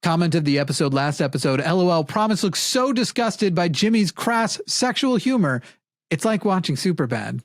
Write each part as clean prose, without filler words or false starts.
Comment of the episode, last episode, LOL, Promise looks so disgusted by Jimmy's crass sexual humor. It's like watching Superbad.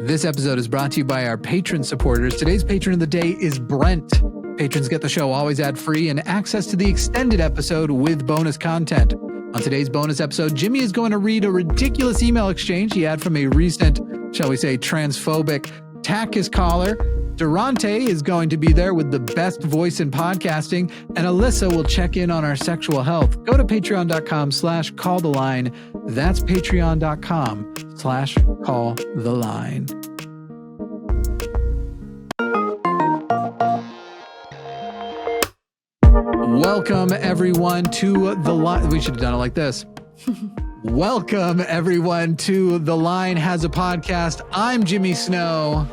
This episode is brought to you by our patron supporters. Today's patron of the day is Brent. Patrons get the show always ad-free and access to the extended episode with bonus content. On today's bonus episode, Jimmy is going to read a ridiculous email exchange he had from a recent, shall we say, transphobic Takis caller. Darante is going to be there with the best voice in podcasting, and Alyssa will check in on our sexual health. Go to patreon.com/calltheline. That's patreon.com/calltheline. Welcome everyone to the line. We should have done it like this. Welcome everyone to The Line Has a Podcast. I'm Jimmy Snow.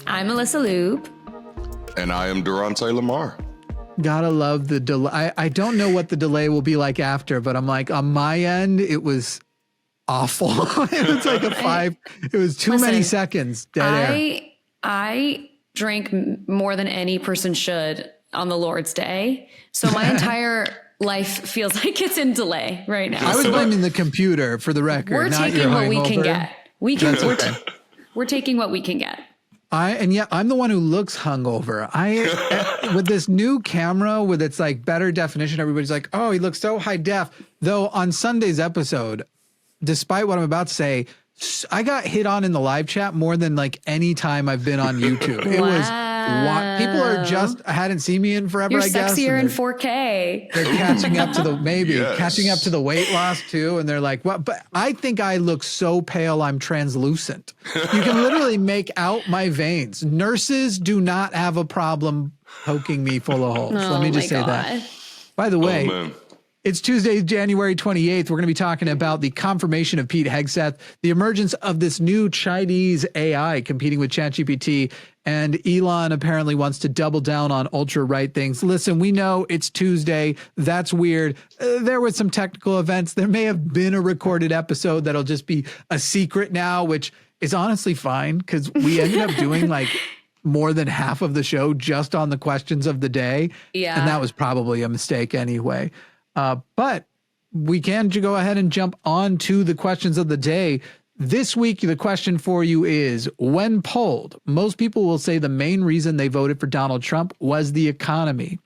I'm Alyssa Ljub. And I am Darante LaMar. Gotta love the delay. I don't know what the delay will be like after, but I'm like, on my end, it was awful. It was like it was too many seconds dead air. I drank more than any person should on the Lord's Day. So my entire life feels like it's in delay right now. I was blaming the computer for the record. We're taking what we can get. We're taking what we can get. I'm the one who looks hungover. With this new camera with its like better definition, everybody's like, oh, he looks so high def. Though on Sunday's episode, despite what I'm about to say, I got hit on in the live chat more than like any time I've been on YouTube. It was people are just hadn't seen me in forever. You're I guess sexier in 4K. They're catching up to catching up to the weight loss too, and they're like, "What?" But I think I look so pale, I'm translucent. You can literally make out my veins. Nurses do not have a problem poking me full of holes. Let me just say that. By the way. It's Tuesday, January 28th. We're going to be talking about the confirmation of Pete Hegseth, the emergence of this new Chinese AI competing with ChatGPT, and Elon apparently wants to double down on ultra-right things. Listen, we know it's Tuesday. That's weird. There were some technical events. There may have been a recorded episode that'll just be a secret now, which is honestly fine because we ended up doing like more than half of the show just on the questions of the day. Yeah. And that was probably a mistake anyway. But we can go ahead and jump on to the questions of the day. This week, the question for you is, when polled, most people will say the main reason they voted for Donald Trump was the economy.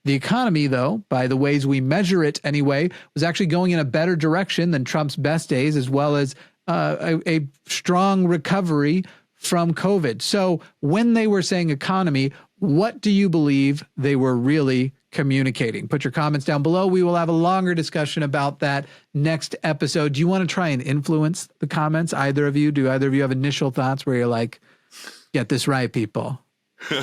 The economy, though, by the ways we measure it anyway, was actually going in a better direction than Trump's best days, as well as a strong recovery from COVID. So when they were saying economy, what do you believe they were really communicating? Put your comments down below. We will have a longer discussion about that next episode. Do you want to try and influence the comments? Either of you? Do either of you have initial thoughts where you're like, get this right, people? Do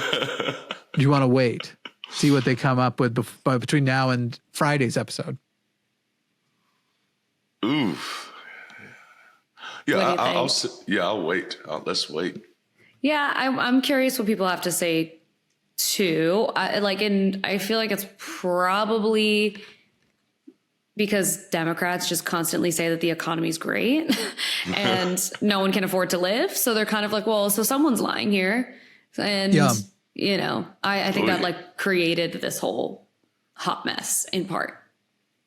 you want to wait? See what they come up with between now and Friday's episode? Oof. Yeah, I'll wait. Let's wait. Yeah, I'm curious what people have to say too. I feel like it's probably because Democrats just constantly say that the economy is great and no one can afford to live. So they're kind of like, well, so someone's lying here. And, I think that like created this whole hot mess in part.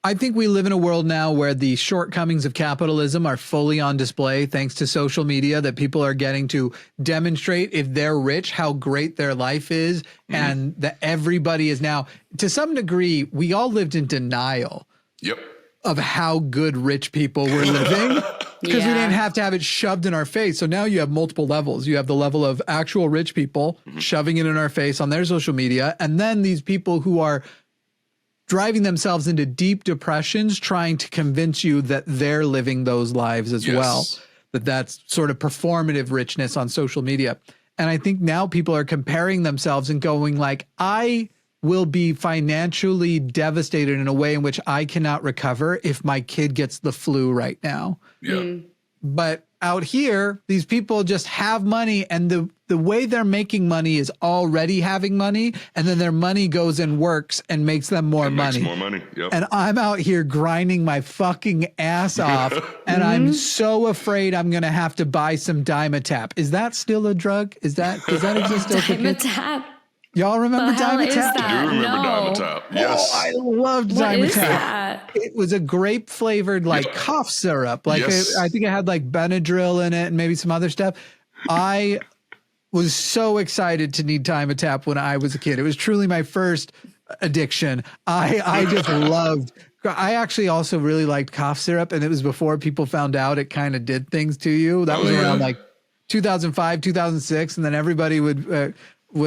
I think we live in a world now where the shortcomings of capitalism are fully on display thanks to social media, that people are getting to demonstrate if they're rich, how great their life is, and that everybody is now, to some degree, we all lived in denial of how good rich people were living because we didn't have to have it shoved in our face. So now you have multiple levels. You have the level of actual rich people shoving it in our face on their social media, and then these people who are driving themselves into deep depressions, trying to convince you that they're living those lives as well, that's sort of performative richness on social media. And I think now people are comparing themselves and going like, I will be financially devastated in a way in which I cannot recover if my kid gets the flu right now. But out here, these people just have money, and the way they're making money is already having money, and then their money goes and works and makes them more money. Makes more money. Yep. And I'm out here grinding my fucking ass off, and I'm so afraid I'm gonna have to buy some Dimetap. Is that still a drug? Does that exist still? Dimetap. Y'all remember The hell Diamond is Tap? that? I do remember No. Diamond Tap. Yes. Oh, I loved What Diamond is Tap. that? It was a grape flavored like cough syrup. Like Yes. I think it had like Benadryl in it and maybe some other stuff. I was so excited to need Diamond Tap when I was a kid. It was truly my first addiction. I just loved. I actually also really liked cough syrup, and it was before people found out it kind of did things to you. That was around like 2005, 2006, and then everybody would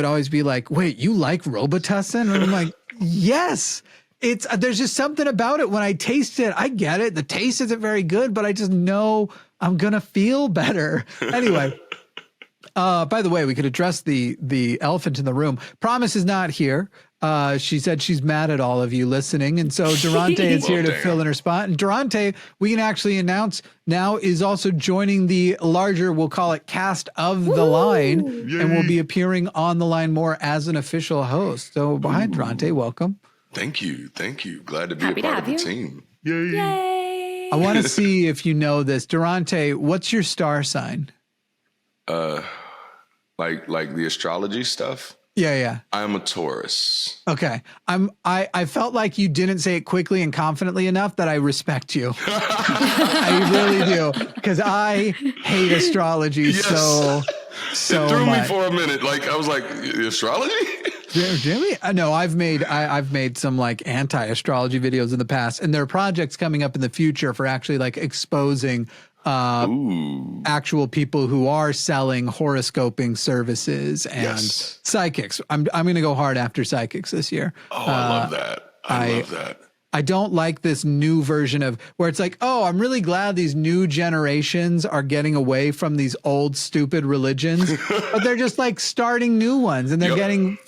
always be like, "Wait, you like Robitussin?" And I'm like, "Yes." It's there's just something about it when I taste it. I get it. The taste isn't very good, but I just know I'm gonna feel better. Anyway. By the way, we could address the elephant in the room. Promise is not here. She said she's mad at all of you listening. And so Darante is here to fill in her spot. And Darante, we can actually announce now, is also joining the larger, we'll call it cast of the line, and will be appearing on the line more as an official host. So hi, Darante, welcome. Thank you. Thank you. Glad to be Happy a to part of have the you. team. Yay. I want to see if you know this. Darante, what's your star sign? Like the astrology stuff. Yeah. I'm a Taurus. Okay. I felt like you didn't say it quickly and confidently enough that I respect you. I really do. Because I hate astrology so It threw much. me for a minute. Like I was like, astrology? Jimmy? No, I've made some like anti-astrology videos in the past, and there are projects coming up in the future for actually like exposing actual people who are selling horoscoping services and psychics. I'm going to go hard after psychics this year. Oh, I love that. I love that. I don't like this new version of where it's like, oh, I'm really glad these new generations are getting away from these old stupid religions, but they're just like starting new ones and they're getting,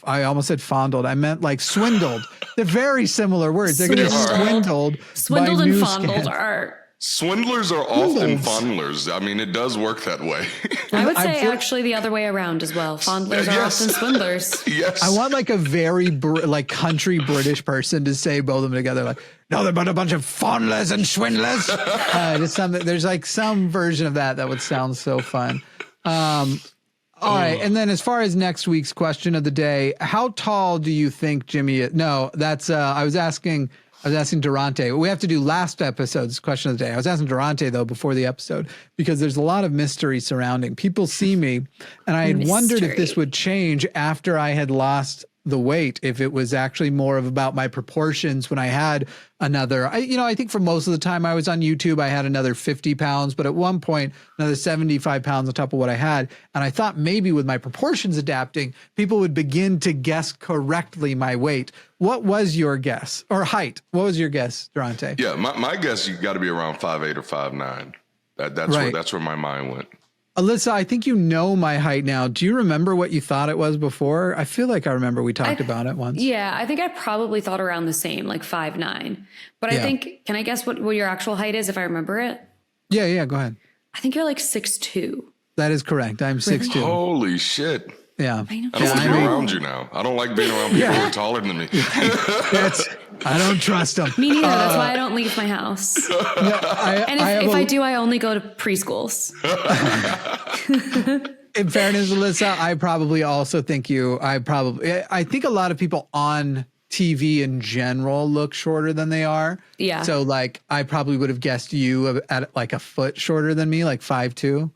I almost said fondled. I meant like swindled. They're very similar words. They're getting swindled. Swindled by and new fondled scams. are. Swindlers are often fondlers. I mean, it does work that way. I would say actually the other way around as well. Fondlers are often swindlers. Yes. I want like a very like country British person to say both of them together. Like, no, they're but a bunch of fondlers and swindlers. Just something. There's like some version of that would sound so fun. All right. And then as far as next week's question of the day, how tall do you think Jimmy is? No, that's I was asking Darante. We have to do last episode's question of the day. I was asking Darante, though, before the episode, because there's a lot of mystery surrounding. People see me, and I had wondered if this would change after I had lost the weight, if it was actually more of about my proportions when I had another, I think for most of the time I was on YouTube, I had another 50 pounds, but at one point, another 75 pounds on top of what I had. And I thought maybe with my proportions adapting, people would begin to guess correctly my weight. What was your guess or height? What was your guess, Darante? Yeah, my guess, you got to be around 5'8" or 5'9". That's where my mind went. Alyssa, I think you know my height now. Do you remember what you thought it was before? I feel like I remember we talked about it once. Yeah, I think I probably thought around the same, like 5'9". But I think, can I guess what your actual height is if I remember it? Yeah, go ahead. I think you're like 6'2". That is correct. I'm 6'2". Holy shit. Yeah. I know. I don't want to be around you now. I don't like being around people who are taller than me. I don't trust them. Me neither. That's why I don't leave my house. If I do, I only go to preschools. In fairness, Alyssa, I probably also think I think a lot of people on TV in general look shorter than they are. Yeah. So like, I probably would have guessed you at like a foot shorter than me, like 5'2".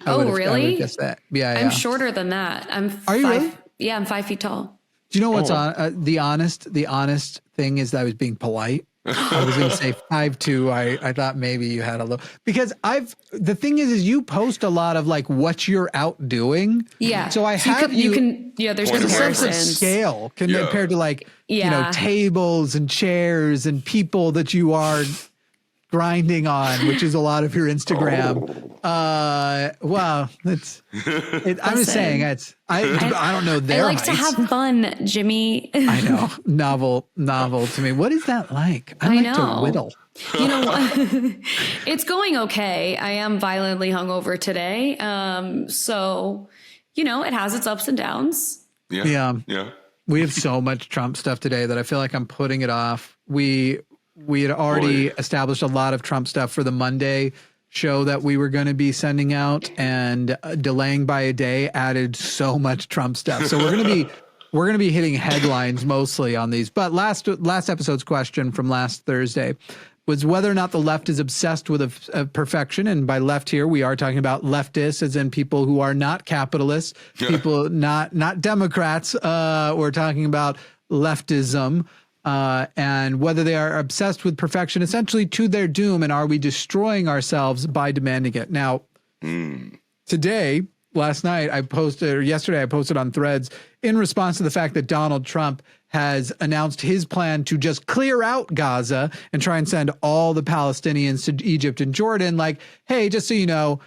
Oh, really? I would have guessed that. Yeah. I'm shorter than that. Are you really? Yeah, I'm 5 feet tall. Do you know what's the honest thing is that I was being polite. I was going to say 5'2". I thought maybe you had a little, because the thing is you post a lot of like what you're out doing. Yeah. So I have there's comparisons. Scale compared to like, tables and chairs and people that you are grinding on, which is a lot of your Instagram. Wow. I'm just saying I don't know their I like heights. to have fun, Jimmy. I know. Novel to me. What is that like? I like to whittle. You know what? It's going okay. I am violently hungover today. So, it has its ups and downs. Yeah. We have so much Trump stuff today that I feel like I'm putting it off. We had already established a lot of Trump stuff for the Monday show that we were going to be sending out, and delaying by a day added so much Trump stuff. So we're going to be we're going to be hitting headlines mostly on these. But last episode's question from last Thursday was whether or not the left is obsessed with a perfection. And by left here, we are talking about leftists, as in people who are not capitalists, people not Democrats. We're talking about leftism, and whether they are obsessed with perfection, essentially to their doom. And are we destroying ourselves by demanding it? Now, yesterday I posted on Threads in response to the fact that Donald Trump has announced his plan to just clear out Gaza and try and send all the Palestinians to Egypt and Jordan. Like, hey, just so you know,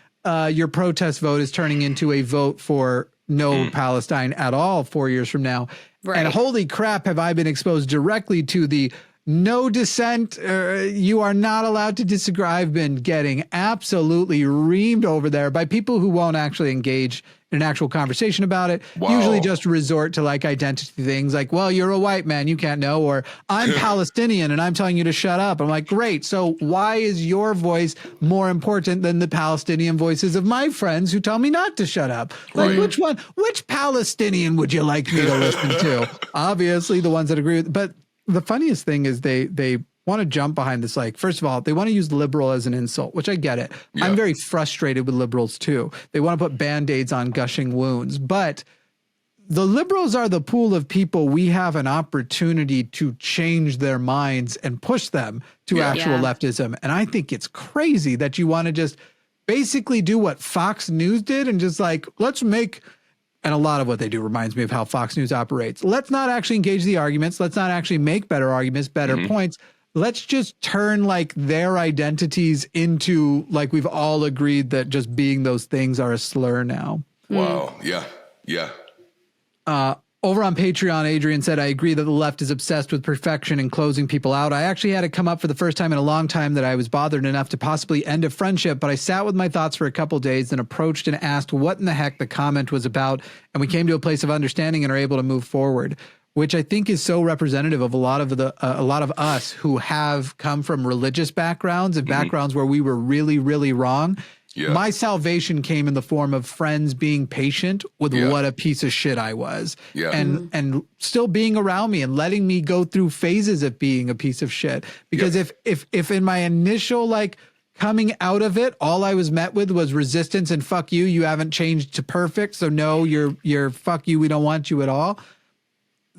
your protest vote is turning into a vote for no Palestine at all 4 years from now. Right. And holy crap, have I been exposed directly to the no dissent. You are not allowed to disagree. I've been getting absolutely reamed over there by people who won't actually engage in an actual conversation about it. Wow. Usually just resort to like identity things like, well, you're a white man, you can't know, or I'm Palestinian and I'm telling you to shut up. I'm like, great. So why is your voice more important than the Palestinian voices of my friends who tell me not to shut up? Like, right. Which Palestinian would you like me to listen to? Obviously the ones that agree with, but the funniest thing is they want to jump behind this. Like, first of all, they want to use liberal as an insult, which I get it. Yeah. I'm very frustrated with liberals too. They want to put Band-Aids on gushing wounds, but the liberals are the pool of people we have an opportunity to change their minds and push them to actual leftism. And I think it's crazy that you want to just basically do what Fox News did and just like, let's make... And a lot of what they do reminds me of how Fox News operates. Let's not actually engage the arguments. Let's not actually make better arguments, better points. Let's just turn like their identities into like we've all agreed that just being those things are a slur now. Wow. Yeah. Yeah. Over on Patreon, Adrian said, I agree that the left is obsessed with perfection and closing people out. I actually had it come up for the first time in a long time that I was bothered enough to possibly end a friendship, but I sat with my thoughts for a couple days, then approached and asked what in the heck the comment was about, and we came to a place of understanding and are able to move forward, which I think is so representative of a lot of us who have come from religious backgrounds and backgrounds where we were really, really wrong. Yeah. My salvation came in the form of friends being patient with what a piece of shit I was and still being around me and letting me go through phases of being a piece of shit. Because if in my initial like coming out of it, all I was met with was resistance and fuck you, you haven't changed to perfect. So no, you're fuck you. We don't want you at all.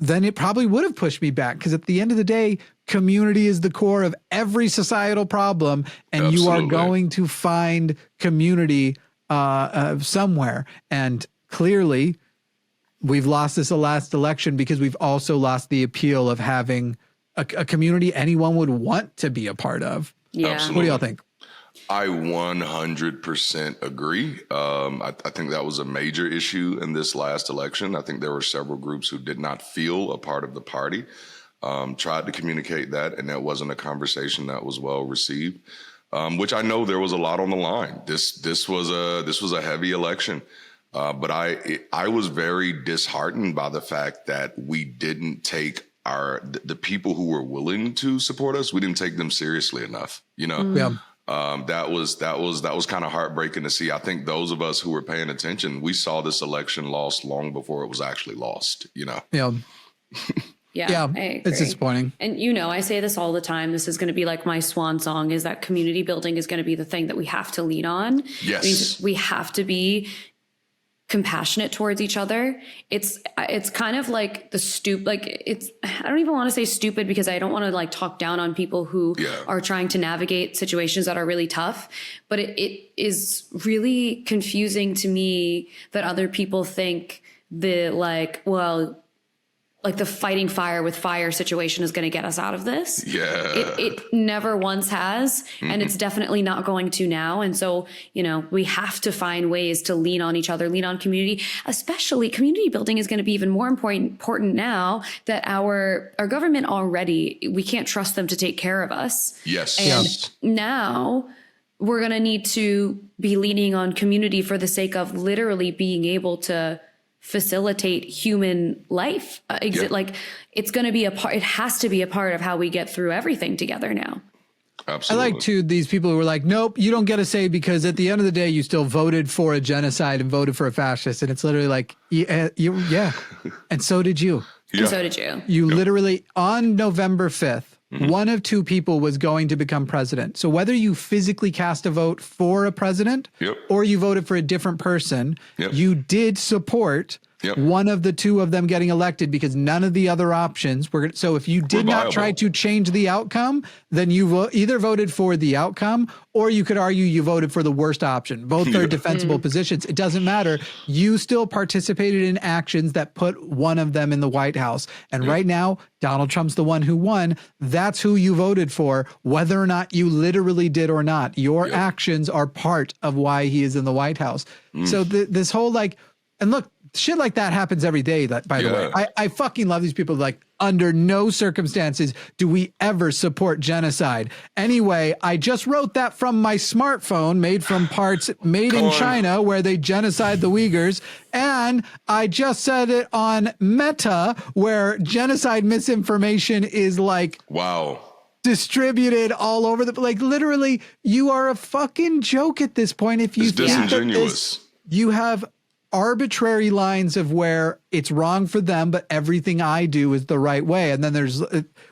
Then it probably would have pushed me back. Because at the end of the day, community is the core of every societal problem. And you are going to find community somewhere. And clearly, we've lost this last election because we've also lost the appeal of having a community anyone would want to be a part of. Yeah. Absolutely. What do y'all think? I 100% agree. I think that was a major issue in this last election. I think there were several groups who did not feel a part of the party, tried to communicate that, and that wasn't a conversation that was well received, which I know there was a lot on the line. This was a heavy election, but I was very disheartened by the fact that we didn't take the people who were willing to support us, we didn't take them seriously enough, you know? Yeah. That was kind of heartbreaking to see. I think those of us who were paying attention, we saw this election lost long before it was actually lost, you know? Yeah. Yeah, it's disappointing. And, you know, I say this all the time. This is going to be like my swan song, is that community building is going to be the thing that we have to lean on. Yes. We have to be compassionate towards each other. It's kind of like I don't even want to say stupid because I don't want to like talk down on people who are trying to navigate situations that are really tough. But it is really confusing to me that other people think the the fighting fire with fire situation is going to get us out of this. Yeah. It never once has. And it's definitely not going to now. And so, you know, we have to find ways to lean on each other, lean on community, especially community building is going to be even more important now that our government already, we can't trust them to take care of us. Yes. And now we're going to need to be leaning on community for the sake of literally being able to facilitate human life. Like it's going to be it has to be a part of how we get through everything together now. Absolutely. I like to these people who are like, nope, you don't get a say because at the end of the day, you still voted for a genocide and voted for a fascist. And it's literally like, yeah. And so did you. And so did you. You literally, on November 5th, one of two people was going to become president. So whether you physically cast a vote for a president or you voted for a different person, you did support one of the two of them getting elected because none of the other options were. So if you did not try to change the outcome, then you either voted for the outcome or you could argue you voted for the worst option. Both are defensible positions. It doesn't matter. You still participated in actions that put one of them in the White House. And right now, Donald Trump's the one who won. That's who you voted for, whether or not you literally did or not. Your actions are part of why he is in the White House. So this whole and look, shit like that happens every day. By the way, I fucking love these people. Like, under no circumstances do we ever support genocide. Anyway, I just wrote that from my smartphone, made from parts made in China, where they genocide the Uyghurs. And I just said it on Meta, where genocide misinformation is distributed all over literally, you are a fucking joke at this point. If you think disingenuous. You have arbitrary lines of where it's wrong for them, but everything I do is the right way. And then there's,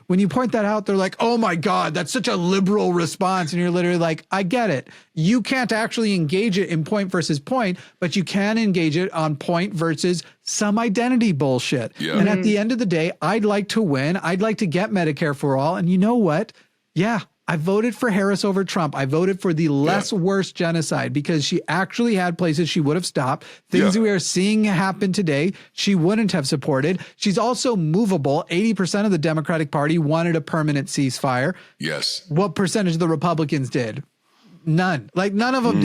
when you point that out, they're like, oh my God, that's such a liberal response. And you're literally like, I get it. You can't actually engage it in point versus point, but you can engage it on point versus some identity bullshit. Yeah. And at the end of the day, I'd like to win. I'd like to get Medicare for all. And you know what? Yeah. I voted for Harris over Trump. I voted for the less worse genocide because she actually had places she would have stopped. Things we are seeing happen today, she wouldn't have supported. She's also movable. 80% of the Democratic Party wanted a permanent ceasefire. Yes. What percentage of the Republicans did? None. None of them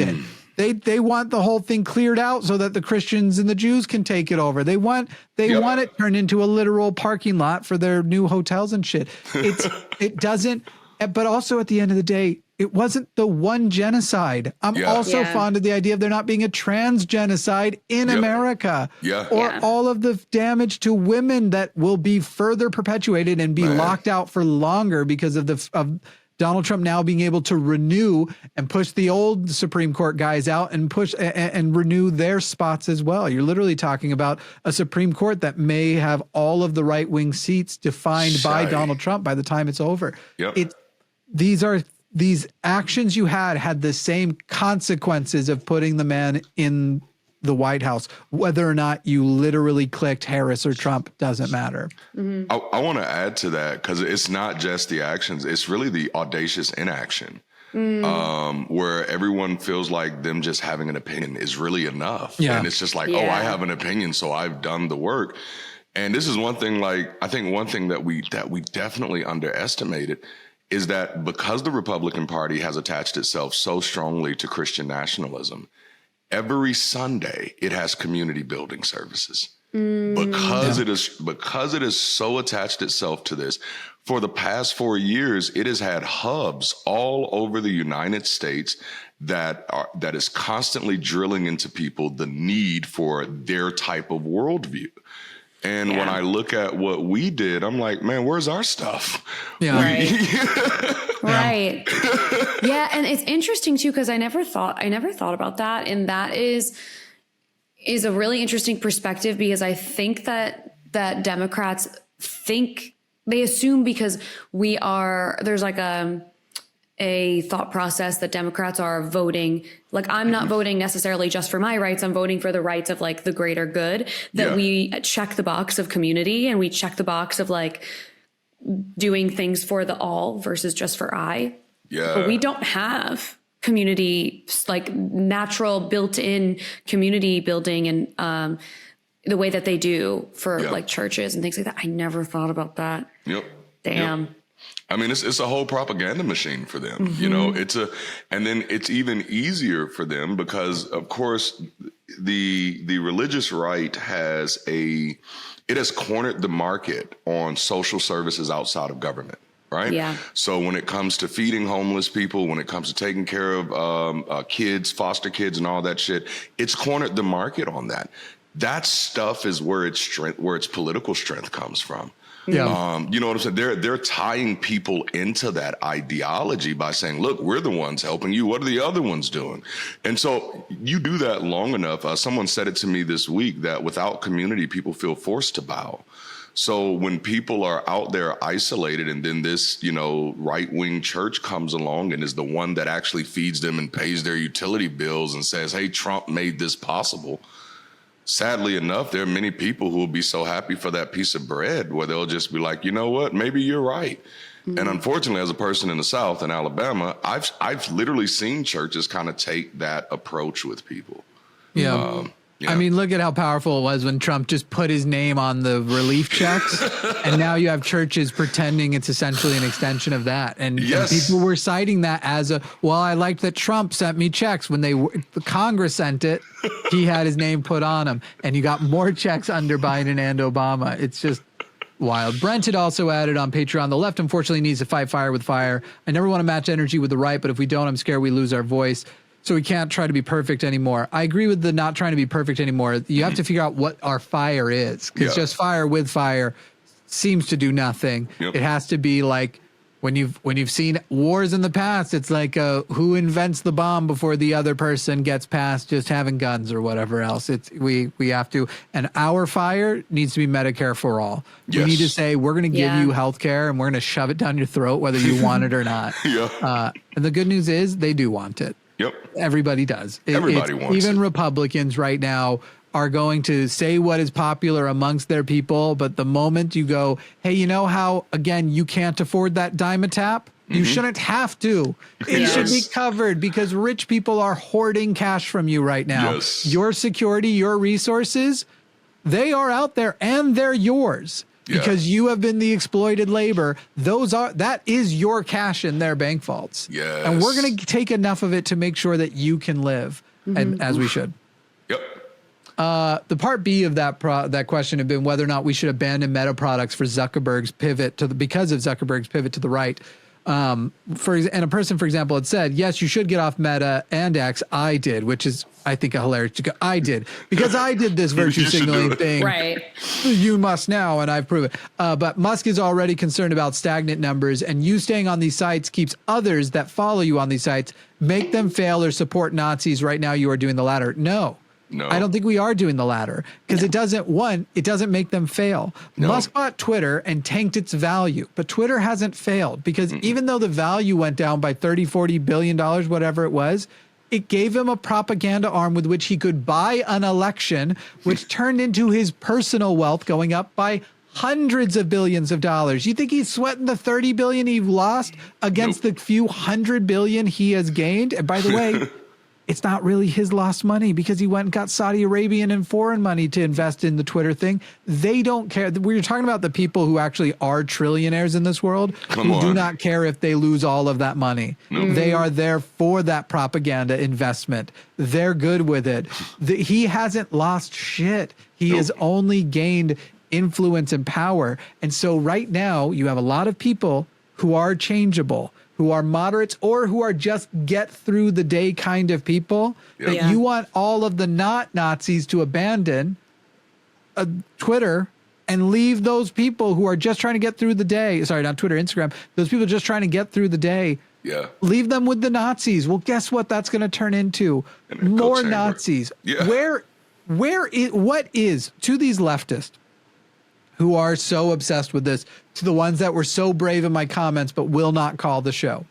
did. They want the whole thing cleared out so that the Christians and the Jews can take it over. They want it turned into a literal parking lot for their new hotels and shit. It doesn't. But also at the end of the day, it wasn't the one genocide. I'm also fond of the idea of there not being a trans genocide in America or all of the damage to women that will be further perpetuated and be locked out for longer because of Donald Trump now being able to renew and push the old Supreme Court guys out and push and renew their spots as well. You're literally talking about a Supreme Court that may have all of the right wing seats defined by Donald Trump by the time it's over. These actions you had the same consequences of putting the man in the White House. Whether or not you literally clicked Harris or Trump doesn't matter. I want to add to that because it's not just the actions. It's really the audacious inaction where everyone feels like them just having an opinion is really enough. And it's just like, oh, I have an opinion, so I've done the work. And this is one thing, I think one thing that we definitely underestimated is that because the Republican Party has attached itself so strongly to Christian nationalism, every Sunday it has community building services. Because it is so attached itself to this, for the past 4 years, it has had hubs all over the United States that is constantly drilling into people the need for their type of worldview. And when I look at what we did, I'm like, man, where's our stuff? Right. Yeah. And it's interesting too, because I never thought about that. And that is a really interesting perspective because I think that Democrats they assume because there's a thought process that Democrats are voting. I'm not voting necessarily just for my rights. I'm voting for the rights of the greater good, that we check the box of community and we check the box of doing things for the all versus just for I. But we don't have community, natural built-in community building and the way that they do for churches and things like that. I never thought about that. Damn. Yep. I mean, it's a whole propaganda machine for them, and then it's even easier for them because, of course, the religious right has cornered the market on social services outside of government. Right. Yeah. So when it comes to feeding homeless people, when it comes to taking care of kids, foster kids and all that shit, it's cornered the market on that. That stuff is where its political strength comes from. Yeah. You know what I'm saying? They're tying people into that ideology by saying, look, we're the ones helping you. What are the other ones doing? And so you do that long enough. Someone said it to me this week that without community, people feel forced to bow. So when people are out there isolated and then this, right-wing church comes along and is the one that actually feeds them and pays their utility bills and says, hey, Trump made this possible. Sadly enough, there are many people who will be so happy for that piece of bread where they'll just be like, you know what, maybe you're right. Mm-hmm. And unfortunately, as a person in the South in Alabama, I've literally seen churches kind of take that approach with people. Yeah. I mean, look at how powerful it was when Trump just put his name on the relief checks. And now you have churches pretending it's essentially an extension of that. And people were citing that as I liked that Trump sent me checks when the Congress sent it. He had his name put on them and you got more checks under Biden and Obama. It's just wild. Brent had also added on Patreon, the left unfortunately needs to fight fire with fire. I never want to match energy with the right, but if we don't, I'm scared we lose our voice. So we can't try to be perfect anymore. I agree with the not trying to be perfect anymore. You have to figure out what our fire is, because just fire with fire seems to do nothing. It has to be like when you've seen wars in the past, it's like who invents the bomb before the other person gets past just having guns or whatever else. We have to, and our fire needs to be Medicare for all. We need to say we're going to give you health care and we're going to shove it down your throat whether you want it or not. And the good news is they do want it. Yep. Everybody does. Everybody wants even it. Republicans right now are going to say what is popular amongst their people. But the moment you go, hey, you know how, again, you can't afford that Dimetap? You shouldn't have to. It should be covered because rich people are hoarding cash from you right now. Your security, your resources, they are out there and they're yours. Because you have been the exploited labor. That is your cash in their bank vaults. And we're going to take enough of it to make sure that you can live, and as we should. The part B of that question had been whether or not we should abandon Meta products for Zuckerberg's pivot because of Zuckerberg's pivot to the right. And a person, for example, had said, yes, you should get off Meta and X. I did, which is, I think, a hilarious. I did because I did this virtue signaling thing. Right. You must now, and I've proven. But Musk is already concerned about stagnant numbers, and you staying on these sites keeps others that follow you on these sites make them fail or support Nazis. Right now, you are doing the latter. No, I don't think we are doing the latter because it doesn't make them fail. Musk bought Twitter and tanked its value, but Twitter hasn't failed because even though the value went down by $30-40 billion, whatever it was, it gave him a propaganda arm with which he could buy an election, which turned into his personal wealth going up by hundreds of billions of dollars. You think he's sweating the 30 billion he lost against the few $100 billion he has gained? And by the way, it's not really his lost money because he went and got Saudi Arabian and foreign money to invest in the Twitter thing. They don't care. We're talking about the people who actually are trillionaires in this world who do not care if they lose all of that money. They are there for that propaganda investment. They're good with it. He hasn't lost shit. He has only gained influence and power. And so right now you have a lot of people who are changeable, who are moderates, or who are just get through the day kind of people. You want all of the not Nazis to abandon Twitter and leave those people who are just trying to get through the day. Sorry, not Twitter, Instagram. Those people just trying to get through the day. Leave them with the Nazis. Well, guess what that's going to turn into? More Nazis. What is to these leftists who are so obsessed with this, to the ones that were so brave in my comments but will not call the show?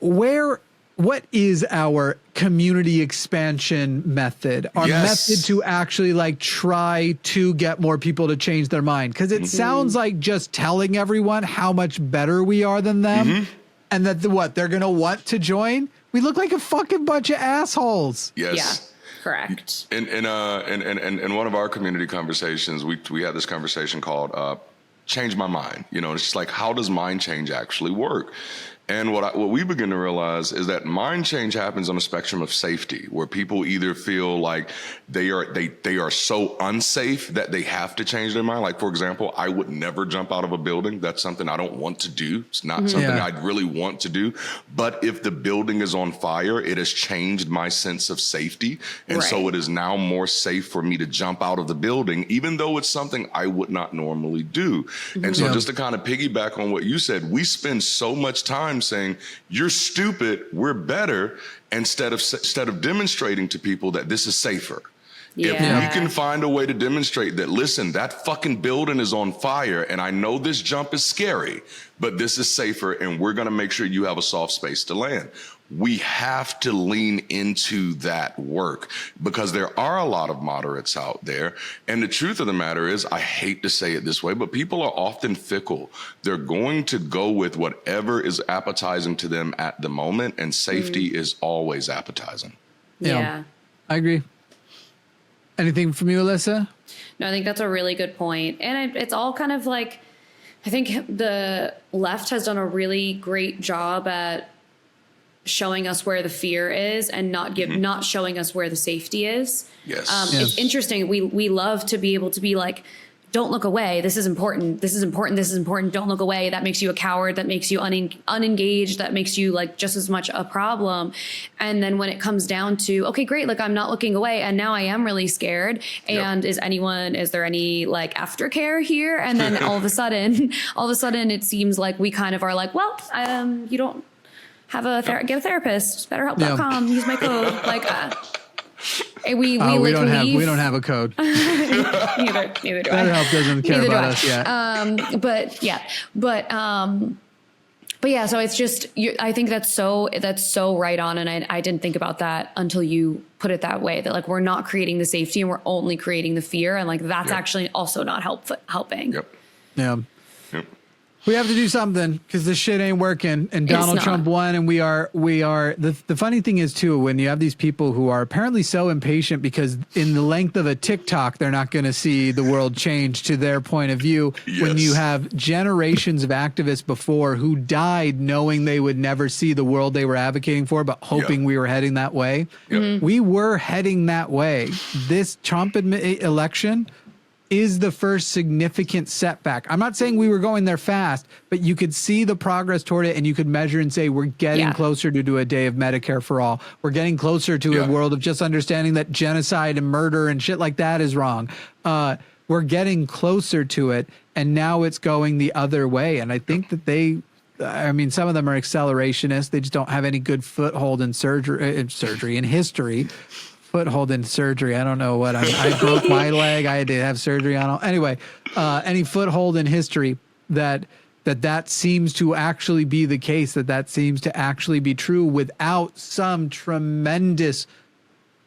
What is our community expansion method? Our method to actually try to get more people to change their mind? Because it sounds like just telling everyone how much better we are than them and that they're going to want to join. We look like a fucking bunch of assholes. Correct. In one of our community conversations, we had this conversation called "Change My Mind." It's just like, how does mind change actually work? And what we begin to realize is that mind change happens on a spectrum of safety, where people either feel like they are so unsafe that they have to change their mind. Like, for example, I would never jump out of a building. That's something I don't want to do. It's not something I'd really want to do. But if the building is on fire, it has changed my sense of safety. And so it is now more safe for me to jump out of the building, even though it's something I would not normally do. And so just to kind of piggyback on what you said, we spend so much time saying, you're stupid, we're better, instead of demonstrating to people that this is safer. If we can find a way to demonstrate that, listen, that fucking building is on fire, and I know this jump is scary, but this is safer, and we're going to make sure you have a soft space to land. We have to lean into that work, because there are a lot of moderates out there. And the truth of the matter is, I hate to say it this way, but people are often fickle. They're going to go with whatever is appetizing to them at the moment, and safety is always appetizing. Yeah, I agree. Anything from you, Alyssa? No, I think that's a really good point. And it's all kind of like, I think the left has done a really great job at showing us where the fear is and not showing us where the safety is. Yes. It's interesting. We love to be able to be like, don't look away. This is important. This is important. This is important. Don't look away. That makes you a coward. That makes you unengaged. That makes you like just as much a problem. And then when it comes down to, okay, great. Like, I'm not looking away, and now I am really scared. And is there any like aftercare here? And then all of a sudden it seems like we kind of are like, well, you don't have get a therapist, BetterHelp.com, use my code. Like, we don't have a code. neither do I. BetterHelp doesn't care about us yet. But yeah, so it's just, I think that's so right on. And I didn't think about that until you put it that way, that like, we're not creating the safety and we're only creating the fear. And like, that's actually also not helping. Yep. Yeah. We have to do something, because this shit ain't working, and Donald Trump won, and we are the funny thing is too, when you have these people who are apparently so impatient because in the length of a TikTok they're not going to see the world change to their point of view. When you have generations of activists before who died knowing they would never see the world they were advocating for, but hoping we were heading that way. We were heading that way. This Trump election is the first significant setback. I'm not saying we were going there fast, but you could see the progress toward it, and you could measure and say, we're getting closer to do a day of Medicare for all. We're getting closer to a world of just understanding that genocide and murder and shit like that is wrong. We're getting closer to it, and now it's going the other way. And I think that some of them are accelerationists. They just don't have any good foothold in in history. Foothold in surgery. I don't know what I broke my leg. I had to have surgery on. Anyway, any foothold in history that seems to actually be the case, that seems to actually be true without some tremendous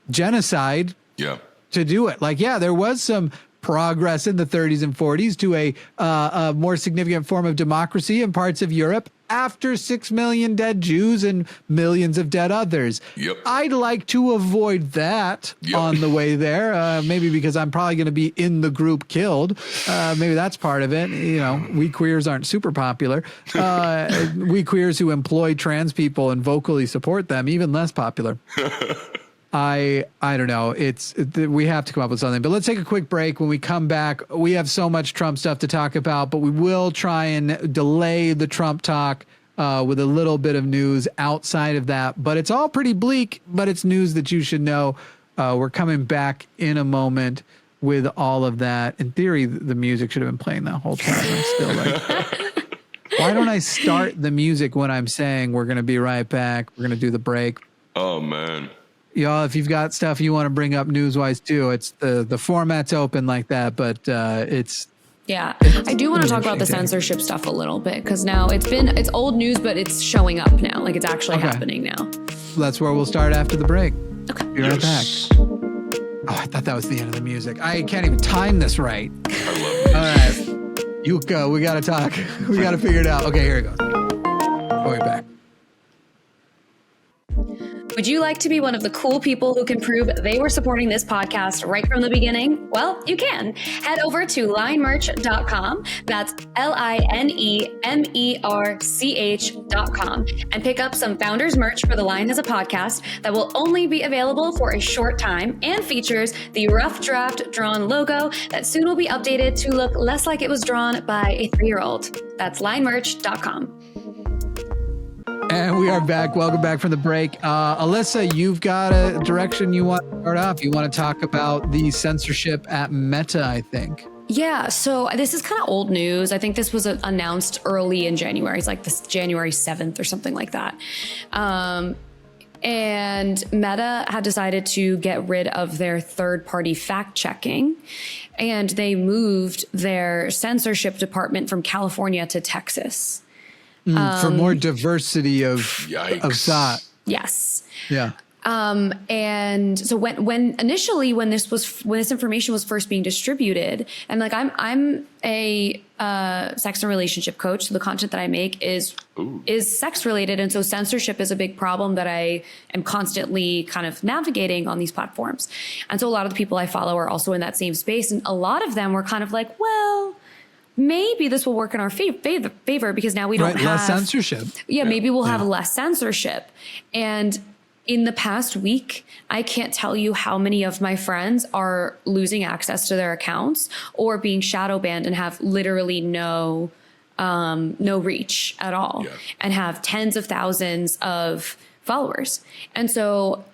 genocide to do it. Like, there was some progress in the 30s and 40s to a more significant form of democracy in parts of Europe after 6 million dead Jews and millions of dead others. I'd like to avoid that on the way there, maybe because I'm probably going to be in the group killed. Maybe that's part of it. We queers aren't super popular. We queers who employ trans people and vocally support them, even less popular. I don't know. We have to come up with something, but let's take a quick break. When we come back, we have so much Trump stuff to talk about, but we will try and delay the Trump talk with a little bit of news outside of that. But it's all pretty bleak, but it's news that you should know. We're coming back in a moment with all of that. In theory, the music should have been playing that whole time. I'm still like, why don't I start the music when I'm saying we're going to be right back? We're going to do the break. Oh, man. Y'all, if you've got stuff you want to bring up news-wise too, it's the format's open like that, but it's... Yeah, I do want to talk about the censorship stuff a little bit, because now it's old news, but it's showing up now. Like, it's actually happening now. That's where we'll start after the break. Okay. Be right back. Oh, I thought that was the end of the music. I can't even time this right. I love this. All right. You go. We got to talk. We got to figure it out. Okay, here it goes. Going back. Would you like to be one of the cool people who can prove they were supporting this podcast right from the beginning? Well, you can. Head over to linemerch.com. That's LINEMERCH.com and pick up some founders merch for The Line Has a Podcast that will only be available for a short time and features the rough draft drawn logo that soon will be updated to look less like it was drawn by a 3-year-old. That's linemerch.com. And we are back. Welcome back from the break. Alyssa, you've got a direction you want to start off. You want to talk about the censorship at Meta, I think. Yeah, so this is kind of old news. I think this was announced early in January. It's like this January 7th or something like that. And Meta had decided to get rid of their third-party fact-checking, and they moved their censorship department from California to Texas. For more diversity of thought. Yes. Yeah. And so when this information was first being distributed, and like I'm a sex and relationship coach, so the content that I make is sex related, and so censorship is a big problem that I am constantly kind of navigating on these platforms. And so a lot of the people I follow are also in that same space, and a lot of them were kind of like, well, maybe this will work in our favor because now we don't have less censorship. Yeah, maybe we'll have less censorship. And in the past week, I can't tell you how many of my friends are losing access to their accounts or being shadow banned and have literally no reach at all, and have tens of thousands of followers. And so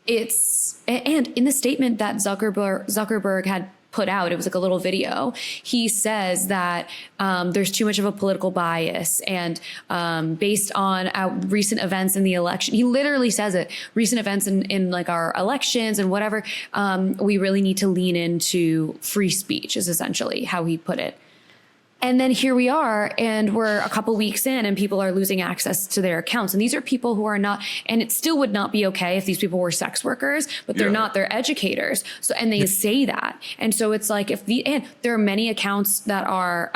and in the statement that Zuckerberg had put out, it was like a little video, he says that there's too much of a political bias, and based on recent events in the election, he literally says it, recent events in like our elections and whatever, we really need to lean into free speech is essentially how he put it. And then here we are, and we're a couple weeks in, and people are losing access to their accounts. And these are people who are not, and it still would not be okay if these people were sex workers, but they're not, they're educators. So, and they say that. And so it's like, and there are many accounts that are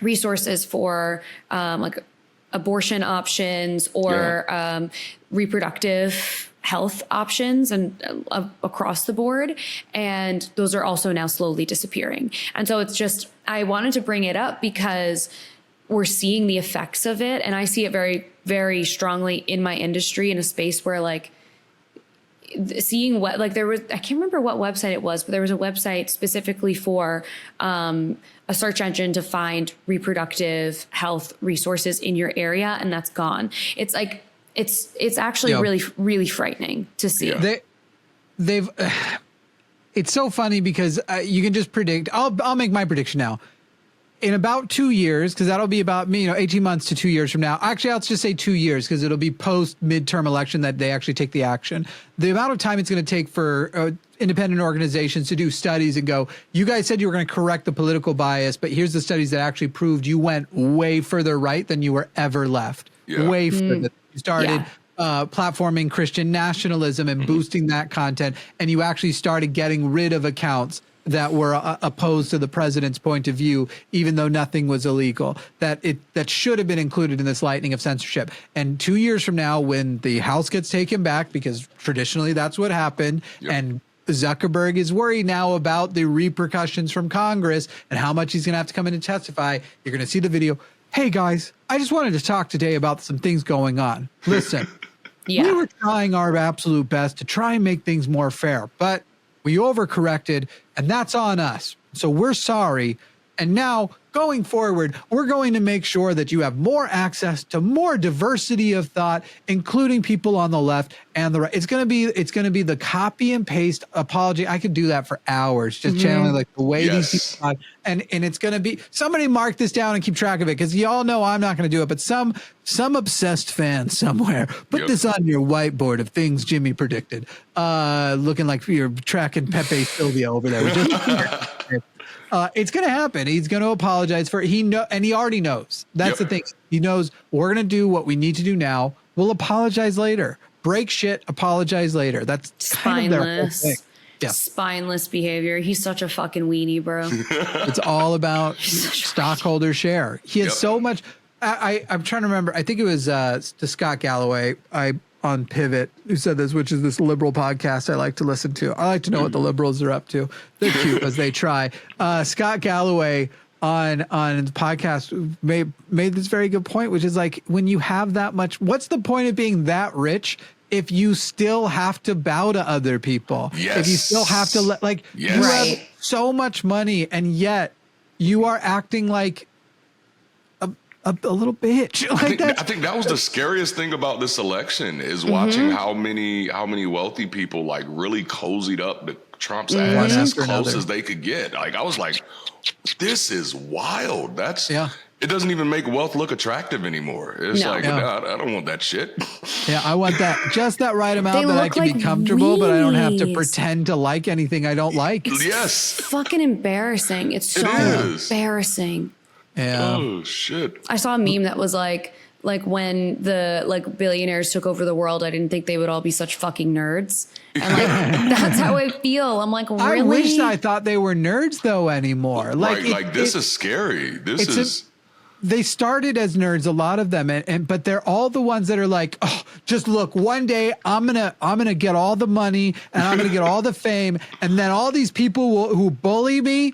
resources for like abortion options or reproductive health options and across the board. And those are also now slowly disappearing. And so it's just, I wanted to bring it up because we're seeing the effects of it. And I see it very, very strongly in my industry, in a space where like seeing what, like there was, I can't remember what website it was, but there was a website specifically for a search engine to find reproductive health resources in your area. And that's gone. It's like, it's actually really, really frightening to see. They've it's so funny because you can just predict. I'll make my prediction now. In about 2 years, because that'll be about 18 months to 2 years from now. Actually, I'll just say 2 years because it'll be post midterm election that they actually take the action. The amount of time it's going to take for independent organizations to do studies and go, you guys said you were going to correct the political bias, but here's the studies that actually proved you went way further right than you were ever left. Way further. You started platforming Christian nationalism and boosting that content, and you actually started getting rid of accounts that were opposed to the president's point of view, even though nothing was illegal. That should have been included in this lightning of censorship. And 2 years from now, when the House gets taken back, because traditionally that's what happened, and Zuckerberg is worried now about the repercussions from Congress and how much he's going to have to come in and testify, you're going to see the video. Hey guys, I just wanted to talk today about some things going on. Listen, we were trying our absolute best to try and make things more fair, but we overcorrected, and that's on us. So we're sorry. And now going forward, we're going to make sure that you have more access to more diversity of thought, including people on the left and the right. It's going to be the copy and paste apology. I could do that for hours, just channeling like the way these people talk. And it's going to be, somebody mark this down and keep track of it, because y'all know I'm not going to do it, but some obsessed fan somewhere put this on your whiteboard of things Jimmy predicted, looking like you're tracking Pepe Sylvia over there. It's going to happen. He's going to apologize for it. And he already knows. That's the thing. He knows we're going to do what we need to do now. We'll apologize later. Break shit, apologize later. That's kind of their whole thing. Spineless behavior. He's such a fucking weenie, bro. It's all about stockholder share. He has so much. I'm trying to remember. I think it was to Scott Galloway. I on Pivot who said this, which is this liberal podcast I like to listen to. I like to know what the liberals are up to. They're cute as they try. Scott Galloway on the podcast made this very good point, which is like, when you have that much, what's the point of being that rich if you still have to bow to other people? Yes. If you still have to you have so much money, and yet you are acting like a little bitch. I think that was the scariest thing about this election, is watching how many wealthy people like really cozied up to Trump's ass as close as they could get. Like, I was like, this is wild. It doesn't even make wealth look attractive anymore. It's I don't want that shit. Yeah, I want just that right amount that I can be comfortable, but I don't have to pretend to like anything I don't like. Yes. Fucking embarrassing. It's so embarrassing. Yeah. Oh shit. I saw a meme that was like when the billionaires took over the world, I didn't think they would all be such fucking nerds. And that's how I feel. I'm like, really? I wish I thought they were nerds though anymore. This is scary. They started as nerds, a lot of them, but they're all the ones that are like, oh, just look, one day I'm gonna get all the money and I'm gonna get all the fame, and then all these people who bully me,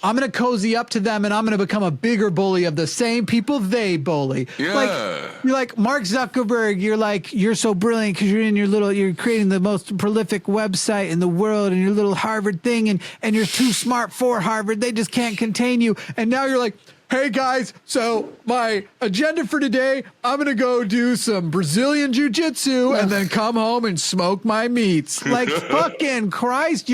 I'm going to cozy up to them and I'm going to become a bigger bully of the same people they bully. Yeah. You're like Mark Zuckerberg. You're so brilliant because you're creating the most prolific website in the world and your little Harvard thing, and you're too smart for Harvard. They just can't contain you. And now you're like, hey guys, so my agenda for today, I'm going to go do some Brazilian jiu-jitsu and then come home and smoke my meats. Like, fucking Christ,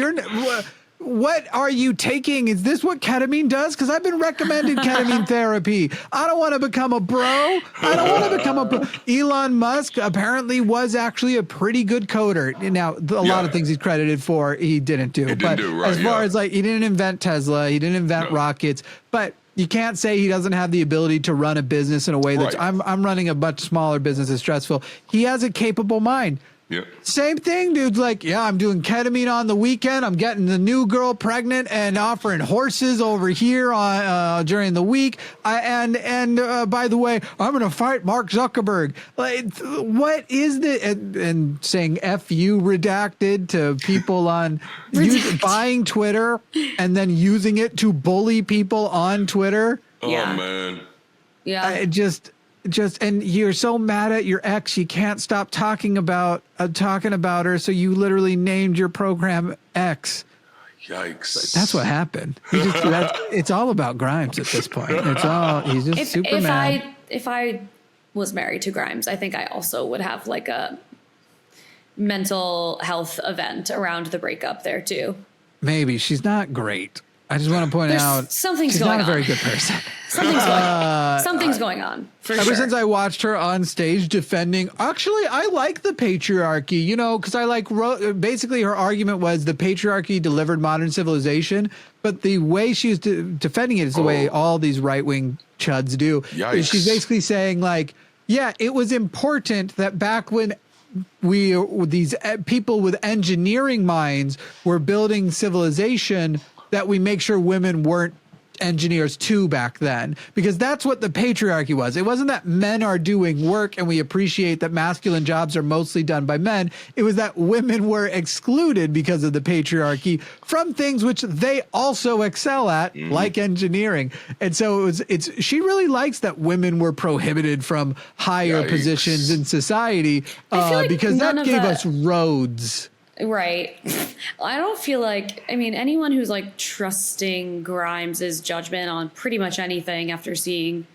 what are you taking? Is this what ketamine does? Because I've been recommended ketamine therapy. I don't want to become a bro. I don't want to become a bro. Elon Musk apparently was actually a pretty good coder. Now, a lot of things he's credited for, he didn't do. As far as he didn't invent Tesla, he didn't invent rockets, but you can't say he doesn't have the ability to run a business in a way that's, I'm running a much smaller business, it's stressful. He has a capable mind. Yeah. Same thing, dude's like, yeah, I'm doing ketamine on the weekend. I'm getting the new girl pregnant and offering horses over here during the week. And by the way, I'm going to fight Mark Zuckerberg. Like, what is the and saying F you redacted to people on buying Twitter and then using it to bully people on Twitter? Oh man. Yeah. And you're so mad at your ex, you can't stop talking about her. So you literally named your program X. Yikes! That's what happened. It's all about Grimes at this point. He's just super mad. If I was married to Grimes, I think I also would have like a mental health event around the breakup there too. Maybe she's not great. I just want to point out something's going on. She's not a very good person. Something's going on. Ever since I watched her on stage defending, actually, I like the patriarchy, because basically her argument was the patriarchy delivered modern civilization, but the way she was defending it is the way all these right-wing chuds do. Yikes. She's basically saying it was important that back when these people with engineering minds were building civilization, that we make sure women weren't engineers too back then, because that's what the patriarchy was. It wasn't that men are doing work and we appreciate that masculine jobs are mostly done by men. It was that women were excluded because of the patriarchy from things which they also excel at, like engineering. And so she really likes that women were prohibited from higher positions in society because that gave us roads. Right. I don't feel anyone who's trusting Grimes's judgment on pretty much anything after seeing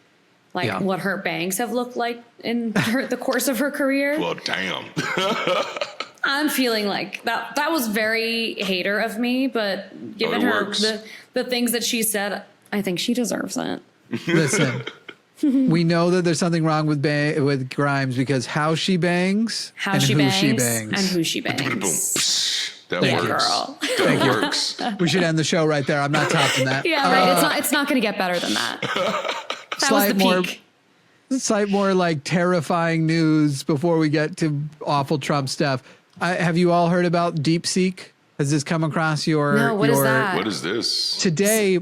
what her bangs have looked like in the course of her career. Well, damn. I'm feeling like that was very hater of me, but given her the things that she said, I think she deserves it. Listen. We know that there's something wrong with Grimes because how she bangs, and who she bangs. That works. Girl. That works. We should end the show right there. I'm not topping that. Yeah, right. It's not going to get better than that. That was the peak. Slight more terrifying news before we get to awful Trump stuff. Have you all heard about DeepSeek? Has this come across your? No. What is that? What is this? Today,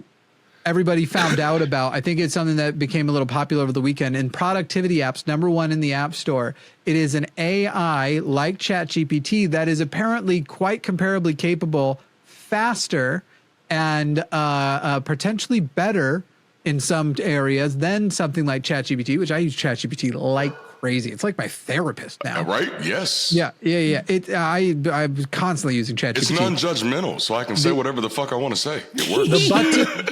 everybody found out about. I think it's something that became a little popular over the weekend in productivity apps. #1 in the App Store. It is an AI like ChatGPT that is apparently quite comparably capable, faster, and potentially better in some areas than something like ChatGPT, which I use ChatGPT like crazy. It's like my therapist now. Right? Yes. Yeah. I'm constantly using ChatGPT. It's non-judgmental, so I can say whatever the fuck I want to say. It works.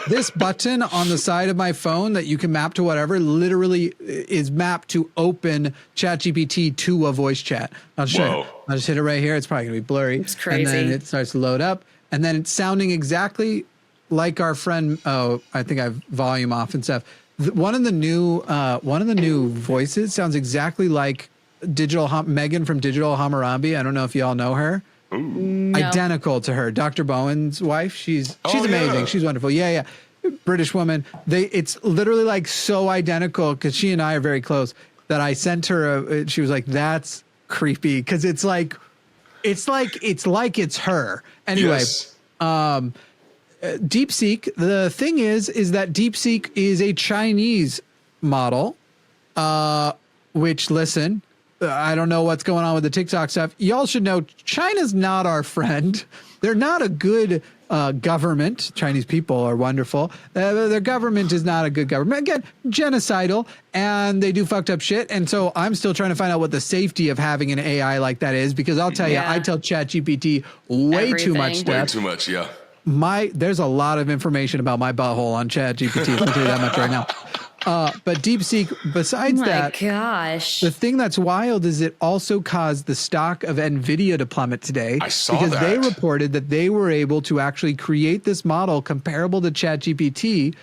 This button on the side of my phone that you can map to whatever literally is mapped to open ChatGPT to a voice chat. I'll show you. I'll just hit it right here. It's probably gonna be blurry. It's crazy. And then it starts to load up, and then it's sounding exactly like our friend. Oh, I think I have volume off and stuff. One of the new voices sounds exactly like Megan from Digital Hammurabi. I don't know if y'all know her. No. Identical to her, Dr. Bowen's wife. She's amazing. Yeah. She's wonderful. Yeah. British woman. It's literally like so identical because she and I are very close that I sent her. She was like, "That's creepy," because it's like it's her. Anyway. Yes. DeepSeek, the thing is that DeepSeek is a Chinese model, which, listen, I don't know what's going on with the TikTok stuff. Y'all should know China's not our friend. They're not a good government. Chinese people are wonderful. Their government is not a good government. Again, genocidal, and they do fucked up shit. And so I'm still trying to find out what the safety of having an AI like that is, because I'll tell you, I tell ChatGPT way too much stuff. Way too much, yeah. There's a lot of information about my butthole on ChatGPT. I'll tell you that much right now. But DeepSeek, besides that, gosh, the thing that's wild is it also caused the stock of NVIDIA to plummet today. I saw because that. They reported that they were able to actually create this model comparable to ChatGPT.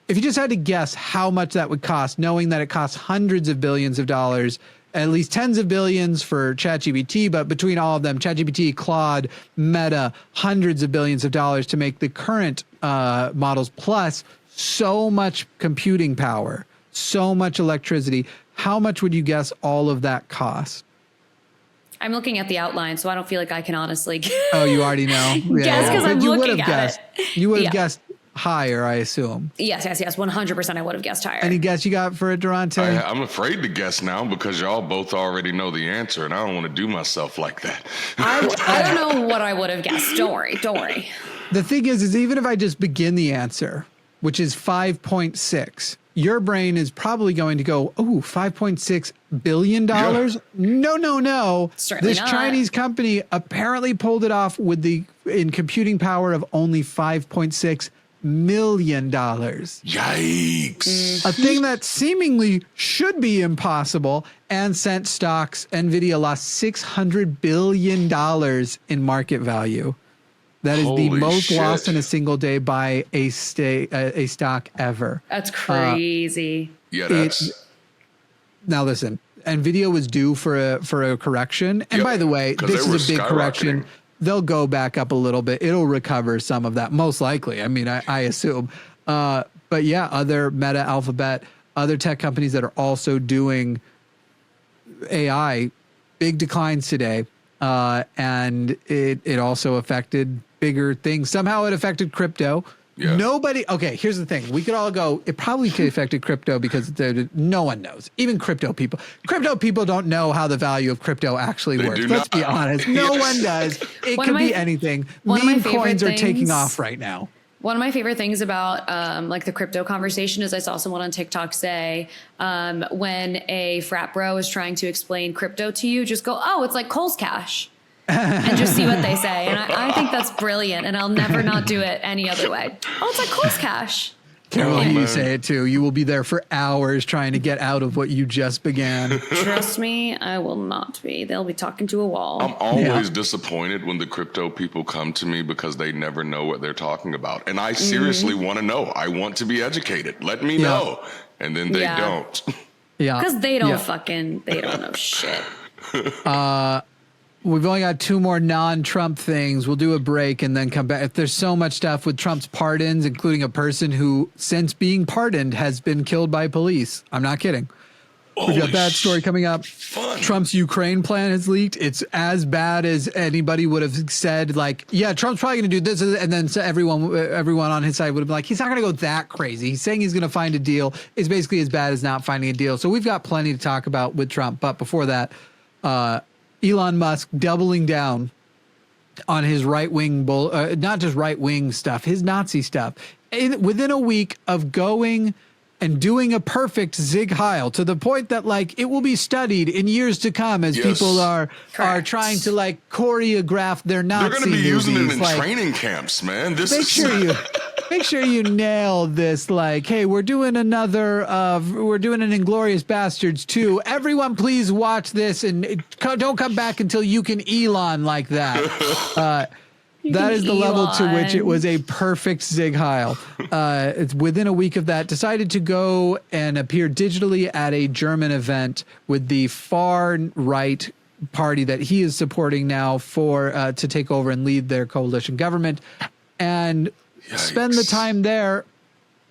If you just had to guess how much that would cost, knowing that it costs hundreds of billions of dollars, at least tens of billions for ChatGPT, but between all of them, ChatGPT, Claude, Meta, hundreds of billions of dollars to make the current models, plus so much computing power, so much electricity. How much would you guess all of that cost? I'm looking at the outline, so I don't feel like I can honestly Oh, you already know? guess because I'm looking at it. You would have guessed higher, I assume. Yes. 100% I would have guessed higher. Any guess you got for it, Darante? I'm afraid to guess now because y'all both already know the answer, and I don't want to do myself like that. I don't know what I would have guessed. Don't worry. The thing is even if I just begin the answer, which is 5.6, your brain is probably going to go, oh, $5.6 billion? Yeah. No. Certainly this not. Chinese company apparently pulled it off in computing power of only $5.6 million. Yikes. A thing that seemingly should be impossible, and sent stocks. NVIDIA lost $600 billion in market value. That is the most lost in a single day by a stock ever. That's crazy. Now listen, NVIDIA was due for a correction, and by the way, this is a big correction. They'll go back up a little bit. It'll recover some of that, most likely. I mean, I assume. But yeah, other Meta, Alphabet, other tech companies that are also doing AI, big declines today. And it also affected bigger things. Somehow it affected crypto. Yeah. Okay, here's the thing. We could all go, it probably could affected crypto because no one knows. Even crypto people. Crypto people don't know how the value of crypto actually works. Let's be honest. No one does. It could be anything. Meme coins are taking off right now. One of my favorite things about like the crypto conversation is I saw someone on TikTok say when a frat bro is trying to explain crypto to you, just go, oh, it's like Cole's Cash. And just see what they say. And I think that's brilliant. And I'll never not do it any other way. Oh, it's like Cole's Cash. Carol, you say it too. You will be there for hours trying to get out of what you just began. Trust me, I will not be. They'll be talking to a wall. I'm always disappointed when the crypto people come to me because they never know what they're talking about. And I seriously want to know. I want to be educated. Let me know. And then they don't. Yeah. Because they don't they don't know shit. We've only got two more non-Trump things. We'll do a break and then come back. If there's so much stuff with Trump's pardons, including a person who, since being pardoned, has been killed by police. I'm not kidding. We've got that story coming up. Fun. Trump's Ukraine plan has leaked. It's as bad as anybody would have said. Like, yeah, Trump's probably going to do this, and then everyone on his side would have been like, he's not going to go that crazy. He's saying he's going to find a deal. It's basically as bad as not finding a deal. So we've got plenty to talk about with Trump. But before that, Elon Musk doubling down on his right-wing not just right-wing stuff, his Nazi stuff. Within a week of going and doing a perfect Zig Heil, to the point that like it will be studied in years to come as people are trying to like choreograph their Nazi They're going to be movies. using it in like, training camps, man. Make sure you nail this. Like, hey, we're doing an Inglourious Bastards 2. Everyone, please watch this and don't come back until you can Elon like that. That is the level to which it was a perfect Zig Heil. It's within a week of that, decided to go and appear digitally at a German event with the far right party that he is supporting now to take over and lead their coalition government, and spend the time there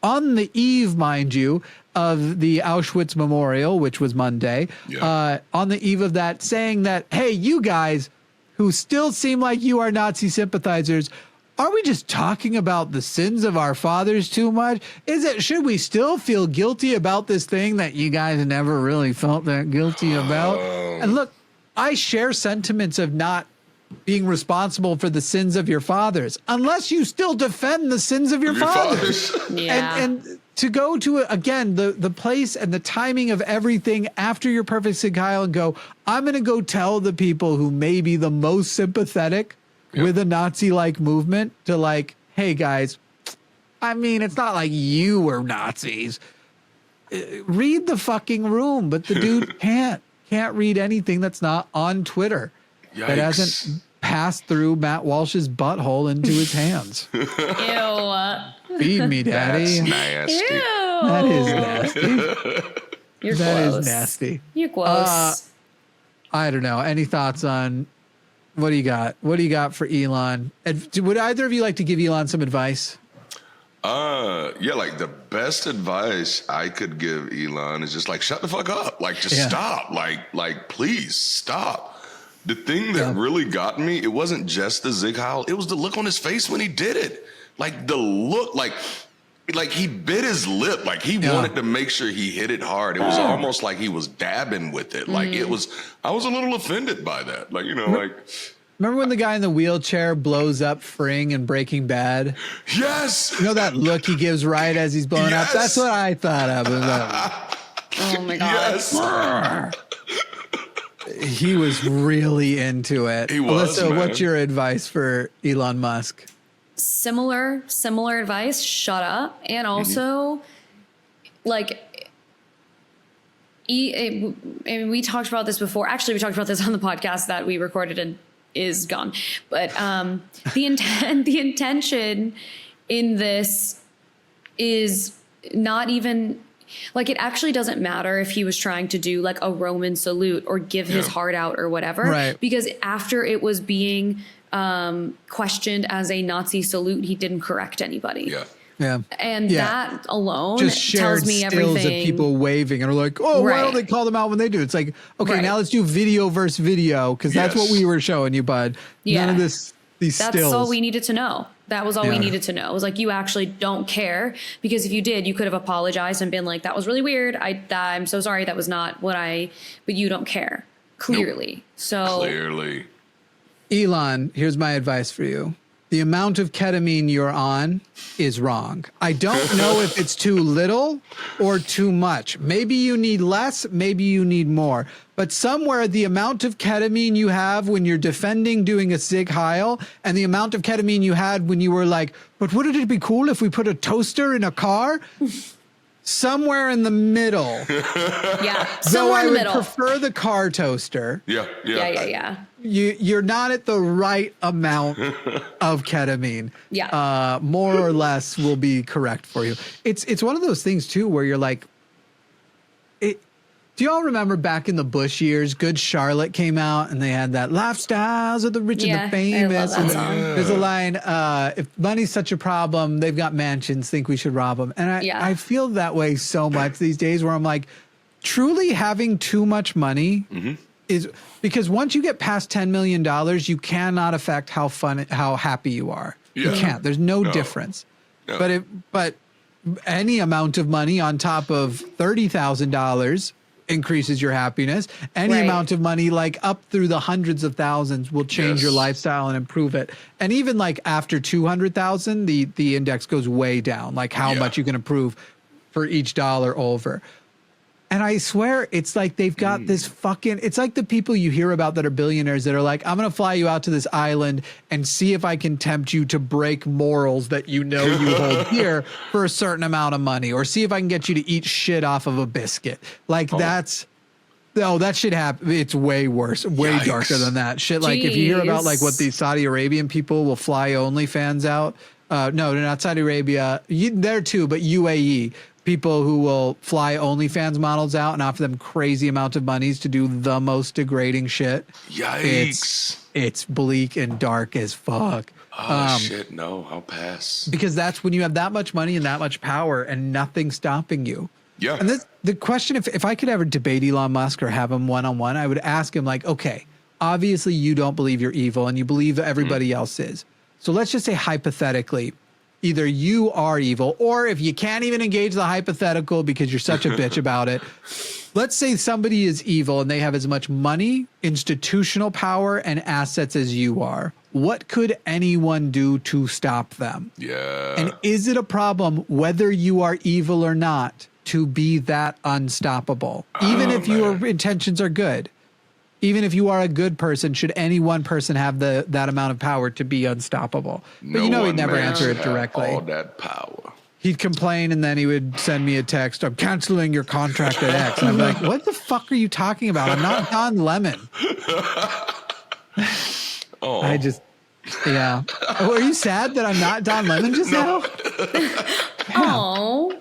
on the eve, mind you, of the Auschwitz Memorial, which was Monday, on the eve of that, saying that, hey, you guys who still seem like you are Nazi sympathizers, are we just talking about the sins of our fathers too much? Should we still feel guilty about this thing that you guys never really felt that guilty about? And look, I share sentiments of not being responsible for the sins of your fathers, unless you still defend the sins of your fathers. Yeah. And to go to, again, the place and the timing of everything after your perfect Zig Heil and go, I'm going to go tell the people who may be the most sympathetic with a Nazi-like movement to like, hey, guys, I mean, it's not like you were Nazis. Read the fucking room, but the dude can't read anything that's not on Twitter. Yikes. That hasn't passed through Matt Walsh's butthole into his hands. Ew. Feed me, Daddy. That's nasty. Ew. That is nasty. You're that gross. is nasty. You're gross. I don't know. Any thoughts on what do you got? What do you got for Elon? Would either of you like to give Elon some advice? Yeah, like the best advice I could give Elon is just like, shut the fuck up. Like, just stop. Like, please stop. The thing that really got me, it wasn't just the Zig Heil. It was the look on his face when he did it. Like the look, like he bit his lip. Like he wanted to make sure he hit it hard. It was almost like he was dabbing with it. Like I was a little offended by that. Like, like. Remember when the guy in the wheelchair blows up Fring in Breaking Bad? Yes. You know that look he gives right as he's blowing up? That's what I thought of. Oh my God. Yes. He was really into it. He was, Alyssa, man. what's your advice for Elon Musk? Similar advice. Shut up. And also, like, and we talked about this before. Actually, we talked about this on the podcast that we recorded and is gone. But the intention in this is not even. Like, it actually doesn't matter if he was trying to do like a Roman salute or give his heart out or whatever, right? Because after it was being questioned as a Nazi salute, he didn't correct anybody. Yeah. And that alone just tells me stills everything. Of people waving and are like, oh, why don't they call them out when they do? It's like, okay, now let's do video versus video, because that's what we were showing you, bud. None of these stills. That's all we needed to know. That was all we needed to know. It was like, you actually don't care, because if you did, you could have apologized and been like, that was really weird. I'm so sorry. That was not what but you don't care. Clearly. Nope. So clearly. Elon, here's my advice for you. The amount of ketamine you're on is wrong. I don't know if it's too little or too much. Maybe you need less, maybe you need more. But somewhere the amount of ketamine you have when you're defending doing a Zig Heil and the amount of ketamine you had when you were like, but wouldn't it be cool if we put a toaster in a car? Somewhere in the middle. Somewhere in the middle. I would prefer the car toaster. Yeah. You're not at the right amount of ketamine. More or less will be correct for you. It's one of those things too where you're like, do y'all remember back in the Bush years, Good Charlotte came out and they had that lifestyles of the rich and the famous. I love that song. There's a line, if money's such a problem, they've got mansions, think we should rob them. And I feel that way so much these days where I'm like, truly having too much money is because once you get past $10 million, you cannot affect how happy you are. You can't. There's no difference. No. But any amount of money on top of $30,000 increases your happiness. Any amount of money, like up through the hundreds of thousands, will change your lifestyle and improve it. And even like after 200,000, the index goes way down, like how much you can improve for each dollar over. And I swear, it's like they've got this fucking, it's like the people you hear about that are billionaires that are like, I'm going to fly you out to this island and see if I can tempt you to break morals that you know you hold dear for a certain amount of money, or see if I can get you to eat shit off of a biscuit. Like that shit happen. It's way worse, way darker than that shit. Like if you hear about like what these Saudi Arabian people will fly OnlyFans out. No, they're not Saudi Arabia. There too, but UAE. People who will fly OnlyFans models out and offer them crazy amounts of monies to do the most degrading shit. Yikes. It's bleak and dark as fuck. Oh, shit, no, I'll pass. Because that's when you have that much money and that much power and nothing stopping you. Yeah. And the question, if I could ever debate Elon Musk or have him one-on-one, I would ask him like, okay, obviously you don't believe you're evil and you believe everybody else is. So let's just say hypothetically, either you are evil, or if you can't even engage the hypothetical because you're such a bitch about it, let's say somebody is evil and they have as much money, institutional power, and assets as you are. What could anyone do to stop them? Yeah. And is it a problem, whether you are evil or not, to be that unstoppable? Even if your intentions are good. Even if you are a good person, should any one person have that amount of power to be unstoppable? But he'd never answer it directly. All that power. He'd complain and then he would send me a text, I'm canceling your contract at X. And I'm like, what the fuck are you talking about? I'm not Don Lemon. I just, Were you sad that I'm not Don Lemon just now? Oh.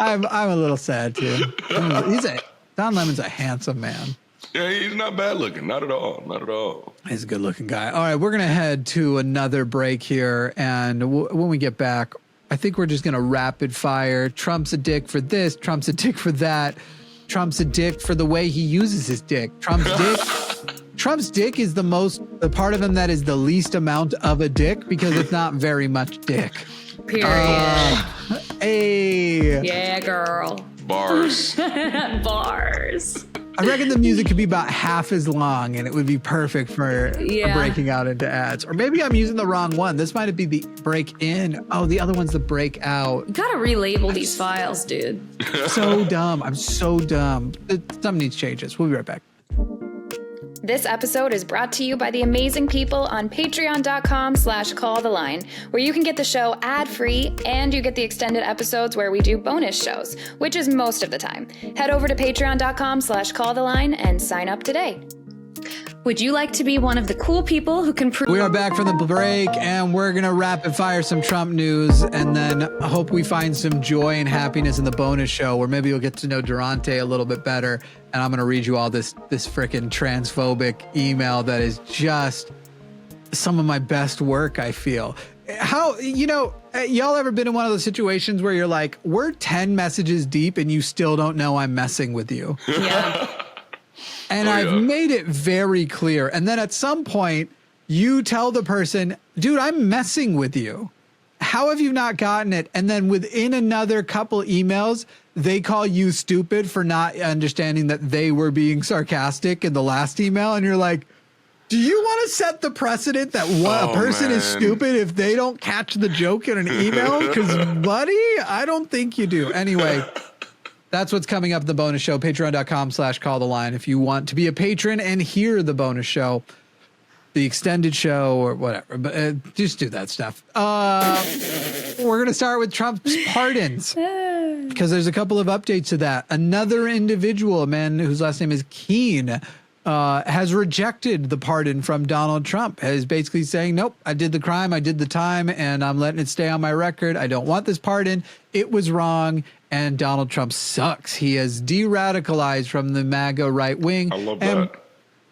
I'm a little sad too. Don Lemon's a handsome man. Yeah, he's not bad looking. Not at all. Not at all. He's a good looking guy. All right, we're going to head to another break here. And when we get back, I think we're just going to rapid fire. Trump's a dick for this. Trump's a dick for that. Trump's a dick for the way he uses his dick. Trump's dick is the part of him that is the least amount of a dick because it's not very much dick. Period. Hey. Yeah, girl. Bars. Bars. I reckon the music could be about half as long and it would be perfect for breaking out into ads. Or maybe I'm using the wrong one. This might be the break in. Oh, the other one's the break out. You gotta relabel these files, dude. So dumb. I'm so dumb. Something needs changes. We'll be right back. This episode is brought to you by the amazing people on patreon.com/calltheline, where you can get the show ad-free and you get the extended episodes where we do bonus shows, which is most of the time. Head over to patreon.com/calltheline and sign up today. Would you like to be one of the cool people who can prove... We are back from the break and we're going to rapid fire some Trump news and then I hope we find some joy and happiness in the bonus show where maybe you'll get to know Darante a little bit better. And I'm going to read you all this freaking transphobic email that is just some of my best work, I feel. How, y'all ever been in one of those situations where you're like, we're 10 messages deep and you still don't know I'm messing with you? Yeah. And I've made it very clear. And then at some point, you tell the person, dude, I'm messing with you. How have you not gotten it? And then within another couple emails, they call you stupid for not understanding that they were being sarcastic in the last email. And you're like, do you want to set the precedent that a person is stupid if they don't catch the joke in an email? Because, buddy, I don't think you do. Anyway. That's what's coming up in the bonus show, patreon.com/calltheline. If you want to be a patron and hear the bonus show, the extended show or whatever, but just do that stuff. We're going to start with Trump's pardons because there's a couple of updates to that. Another individual, a man whose last name is Keene, has rejected the pardon from Donald Trump, is basically saying, nope, I did the crime, I did the time, and I'm letting it stay on my record. I don't want this pardon. It was wrong. And Donald Trump sucks. He has de-radicalized from the MAGA right wing. I love that.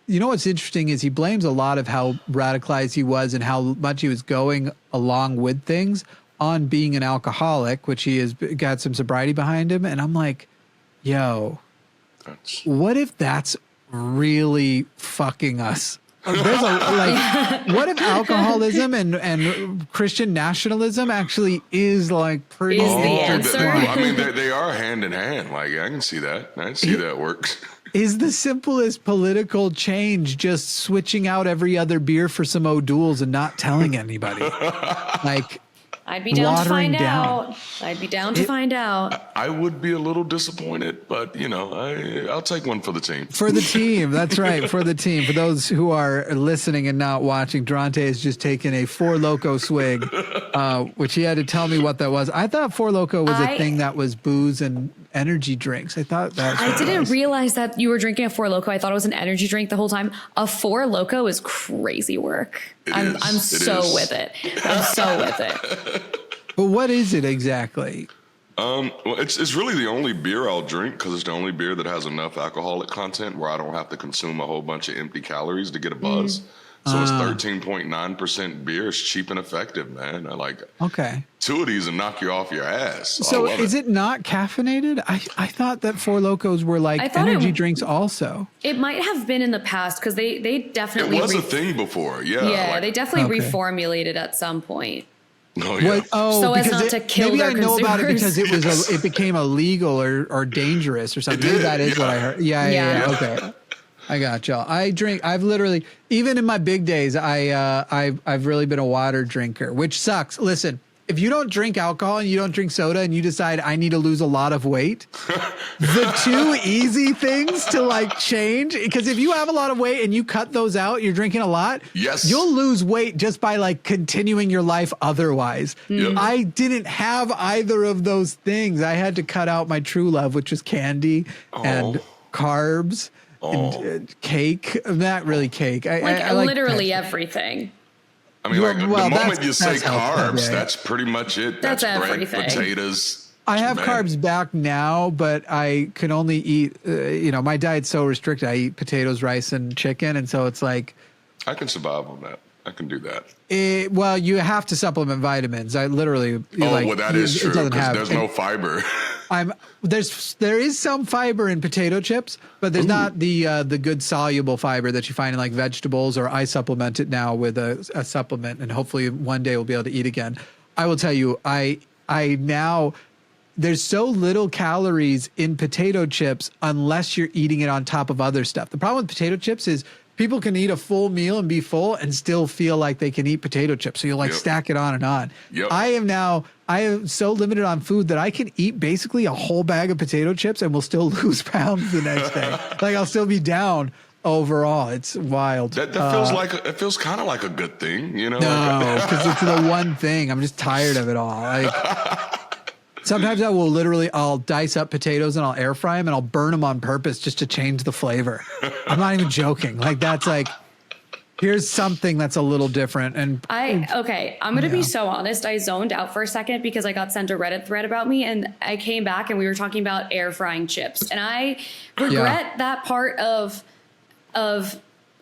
You know what's interesting is he blames a lot of how radicalized he was and how much he was going along with things on being an alcoholic, which he has got some sobriety behind him. And I'm like, yo, What if that's really fucking us? There's what if alcoholism and Christian nationalism actually is like pretty Is the answer? I mean, they are hand in hand. Like, I can see that. I can see that works. Is the simplest political change just switching out every other beer for some O'Doul's and not telling anybody? Like, I'd be down to watering find down. out. I'd be down to find out. I would be a little disappointed, but I'll take one for the team. For the team, that's right. For the team. For those who are listening and not watching, Darante has just taken a Four Loko swig, which he had to tell me what that was. I thought Four Loko was a thing that was booze and energy drinks. I thought that. I didn't realize that you were drinking a Four Loko. I thought it was an energy drink the whole time. A Four Loko is crazy work. I'm so with it. I'm so with it. But what is it exactly? Well, it's really the only beer I'll drink because it's the only beer that has enough alcoholic content where I don't have to consume a whole bunch of empty calories to get a buzz. So it's 13.9% beer. It's cheap and effective, man. Okay. 2 of these and knock you off your ass. So is it not caffeinated? I thought that Four Locos were like energy drinks also. It might have been in the past because they definitely It was a thing before. Yeah. Yeah, they definitely reformulated at some point. Oh, yeah. So as not to kill maybe their I know about it consumers. because it became illegal or dangerous or something. Maybe that is what I heard. Yeah. Okay. I got y'all. I've literally, even in my big days, I've really been a water drinker, which sucks. Listen, if you don't drink alcohol and you don't drink soda and you decide I need to lose a lot of weight, the two easy things to like change, because if you have a lot of weight and you cut those out, you're drinking a lot, yes, you'll lose weight just by like continuing your life otherwise. Yep. I didn't have either of those things. I had to cut out my true love, which is candy and carbs. And cake, not really cake. I like literally everything. I mean, the moment you say carbs, yeah. That's pretty much it. That's bread, everything. Potatoes. I have carbs back now, but I can only eat, my diet's so restricted. I eat potatoes, rice, and chicken. And so it's like. I can survive on that. I can do that. Well, you have to supplement vitamins. I literally. That is true because there's no fiber. There is some fiber in potato chips, but there's not the good soluble fiber that you find in like vegetables. Or I supplement it now with a supplement, and hopefully one day we'll be able to eat again. I will tell you, I now. There's so little calories in potato chips unless you're eating it on top of other stuff. The problem with potato chips is people can eat a full meal and be full and still feel like they can eat potato chips. So you'll stack it on and on. Yep. I am so limited on food that I can eat basically a whole bag of potato chips and will still lose pounds the next day. Like I'll still be down overall. It's wild. That feels kind of like a good thing, No, because it's the one thing. I'm just tired of it all. Like sometimes I'll dice up potatoes and I'll air fry them and I'll burn them on purpose just to change the flavor. I'm not even joking. Like that's like, here's something that's a little different. And I'm going to be so honest. I zoned out for a second because I got sent a Reddit thread about me and I came back and we were talking about air frying chips. And I regret that part of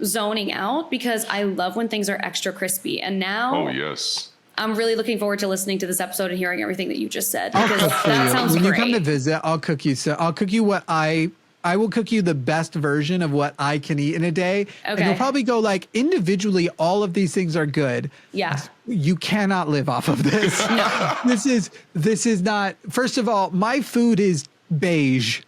zoning out because I love when things are extra crispy. And now. Oh, yes. I'm really looking forward to listening to this episode and hearing everything that you just said. Because that sounds when great. you come to visit, I'll cook you. So I'll cook you what I will cook you the best version of what I can eat in a day. Okay. And you'll probably go like individually, all of these things are good. Yeah. You cannot live off of this. No. This is not, first of all, my food is beige.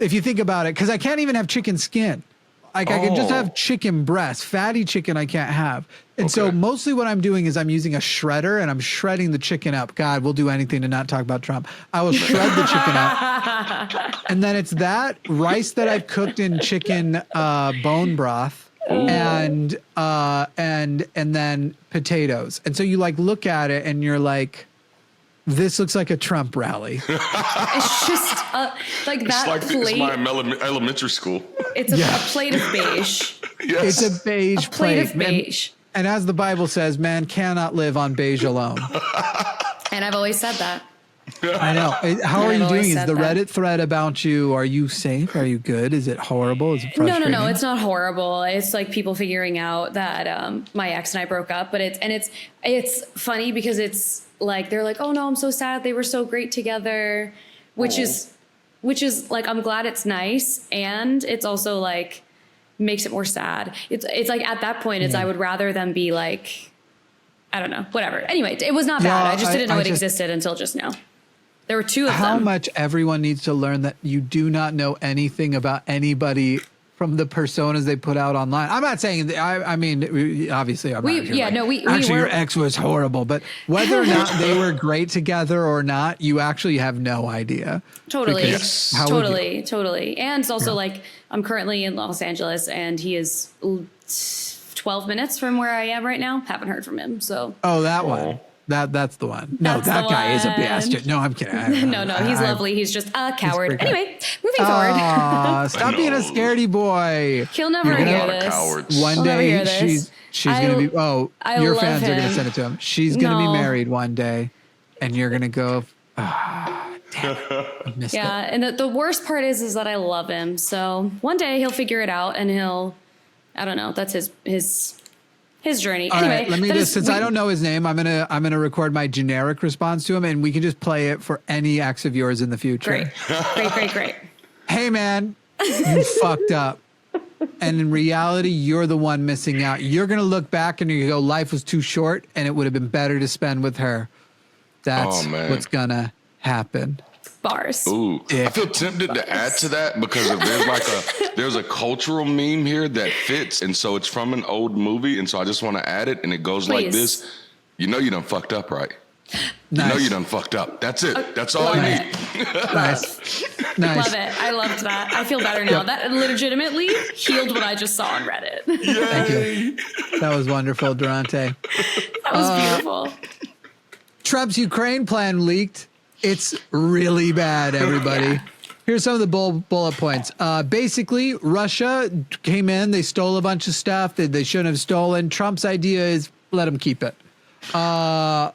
If you think about it, because I can't even have chicken skin. Like I can just have chicken breast, fatty chicken I can't have. And so mostly what I'm doing is I'm using a shredder and I'm shredding the chicken up. God, we'll do anything to not talk about Trump. I will shred the chicken up. And then it's that rice that I've cooked in chicken bone broth and then potatoes. And so you like look at it and you're like, this looks like a Trump rally. It's just like that plate. It's my elementary school. It's a plate of beige. Yes. It's a beige plate of beige. And as the Bible says, man cannot live on beige alone. And I've always said that. I know. How are you doing? Is the Reddit thread about you? Are you safe? Are you good? Is it horrible? Is it frustrating? No. It's not horrible. It's like people figuring out that my ex and I broke up. But it's funny because it's like they're like, oh no, I'm so sad. They were so great together, which is which is like, I'm glad it's nice. And it's also like, makes it more sad. It's like at that point, I would rather them be like, I don't know, whatever. Anyway, it was not bad. I just didn't know it existed until just now. There were two of them. How much everyone needs to learn that you do not know anything about anybody from the personas they put out online. I'm not saying that, I mean, obviously I'm not here actually your ex was horrible, but whether or not they were great together or not, you actually have no idea. Totally. Totally. And it's also like, I'm currently in Los Angeles and he is 12 minutes from where I am right now. Haven't heard from him. So. Oh, that one. That's the one. No, that guy is a bastard. No, I'm kidding. No, he's lovely. He's just a coward. Anyway, moving forward. Stop being a scaredy boy. He'll never hear this. One day she's going to be, your fans are going to send it to him. She's going to be married one day and you're going to go, damn it, I missed it. And the worst part is that I love him. So one day he'll figure it out and I don't know. That's his journey. All right, let me just, since I don't know his name, I'm gonna record my generic response to him, and we can just play it for any ex of yours in the future. Great. Hey man, you fucked up, and in reality, you're the one missing out. You're gonna look back and you go, life was too short, and it would have been better to spend with her. That's what's gonna happen. Bars. Ooh, I feel tempted to add to that because if there's a cultural meme here that fits, and so it's from an old movie, and so I just want to add it, and it goes like this: you know you done fucked up, right? Nice. You know you done fucked up. That's it. That's all you need. Nice. Love it. I loved that. I feel better now. That legitimately healed what I just saw on Reddit. Thank you. That was wonderful, Darante. That was beautiful. Trump's Ukraine plan leaked. It's really bad, everybody. Here's some of the bullet points. Basically, Russia came in. They stole a bunch of stuff that they shouldn't have stolen. Trump's idea is let them keep it. By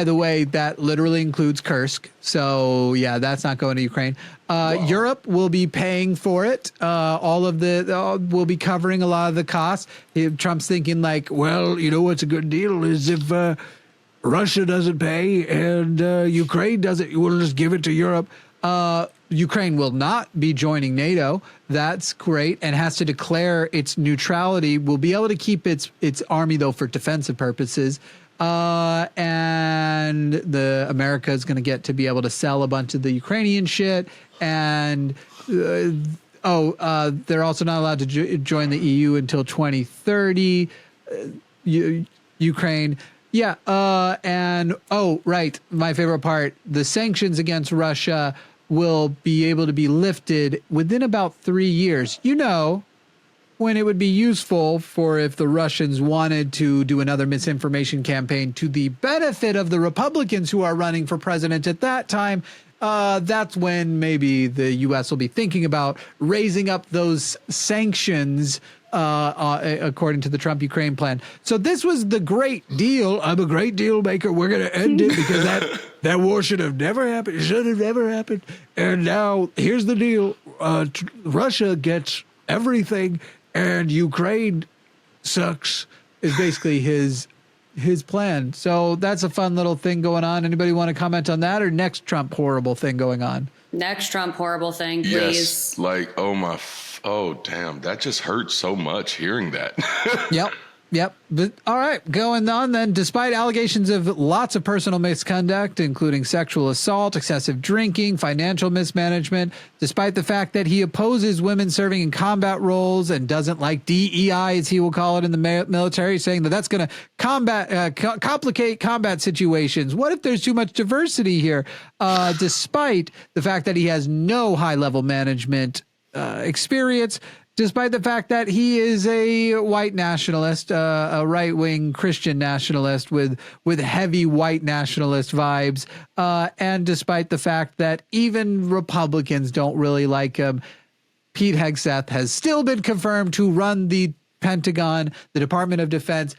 the way, that literally includes Kursk. So, yeah, that's not going to Ukraine. Europe will be paying for it. We'll be covering a lot of the costs. Trump's thinking like, well, you know what's a good deal is if Russia doesn't pay and Ukraine doesn't, we'll just give it to Europe. Ukraine will not be joining NATO. That's great, and has to declare its neutrality. Will be able to keep its army, though, for defensive purposes. And America is going to get to be able to sell a bunch of the Ukrainian shit. And they're also not allowed to join the EU until 2030. Ukraine. Yeah. Right. My favorite part, the sanctions against Russia will be able to be lifted within about 3 years. You know, when it would be useful for if the Russians wanted to do another misinformation campaign to the benefit of the Republicans who are running for president at that time. That's when maybe the U.S. will be thinking about raising up those sanctions according to the Trump Ukraine plan. So this was the great deal. I'm a great deal maker. We're going to end it because that war should have never happened. It should have never happened. And now here's the deal. Russia gets everything and Ukraine sucks is basically his plan. So that's a fun little thing going on. Anybody want to comment on that or next Trump horrible thing going on? Next Trump horrible thing, please. Yes, like, oh, damn, that just hurts so much hearing that. Yep. But all right, going on then. Despite allegations of lots of personal misconduct, including sexual assault, excessive drinking, financial mismanagement, despite the fact that he opposes women serving in combat roles and doesn't like DEI, as he will call it in the military, saying that that's going to complicate combat situations. What if there's too much diversity here? Despite the fact that he has no high-level management experience, despite the fact that he is a white nationalist, a right-wing Christian nationalist with heavy white nationalist vibes, and despite the fact that even Republicans don't really like him, Pete Hegseth has still been confirmed to run the Pentagon, the Department of Defense,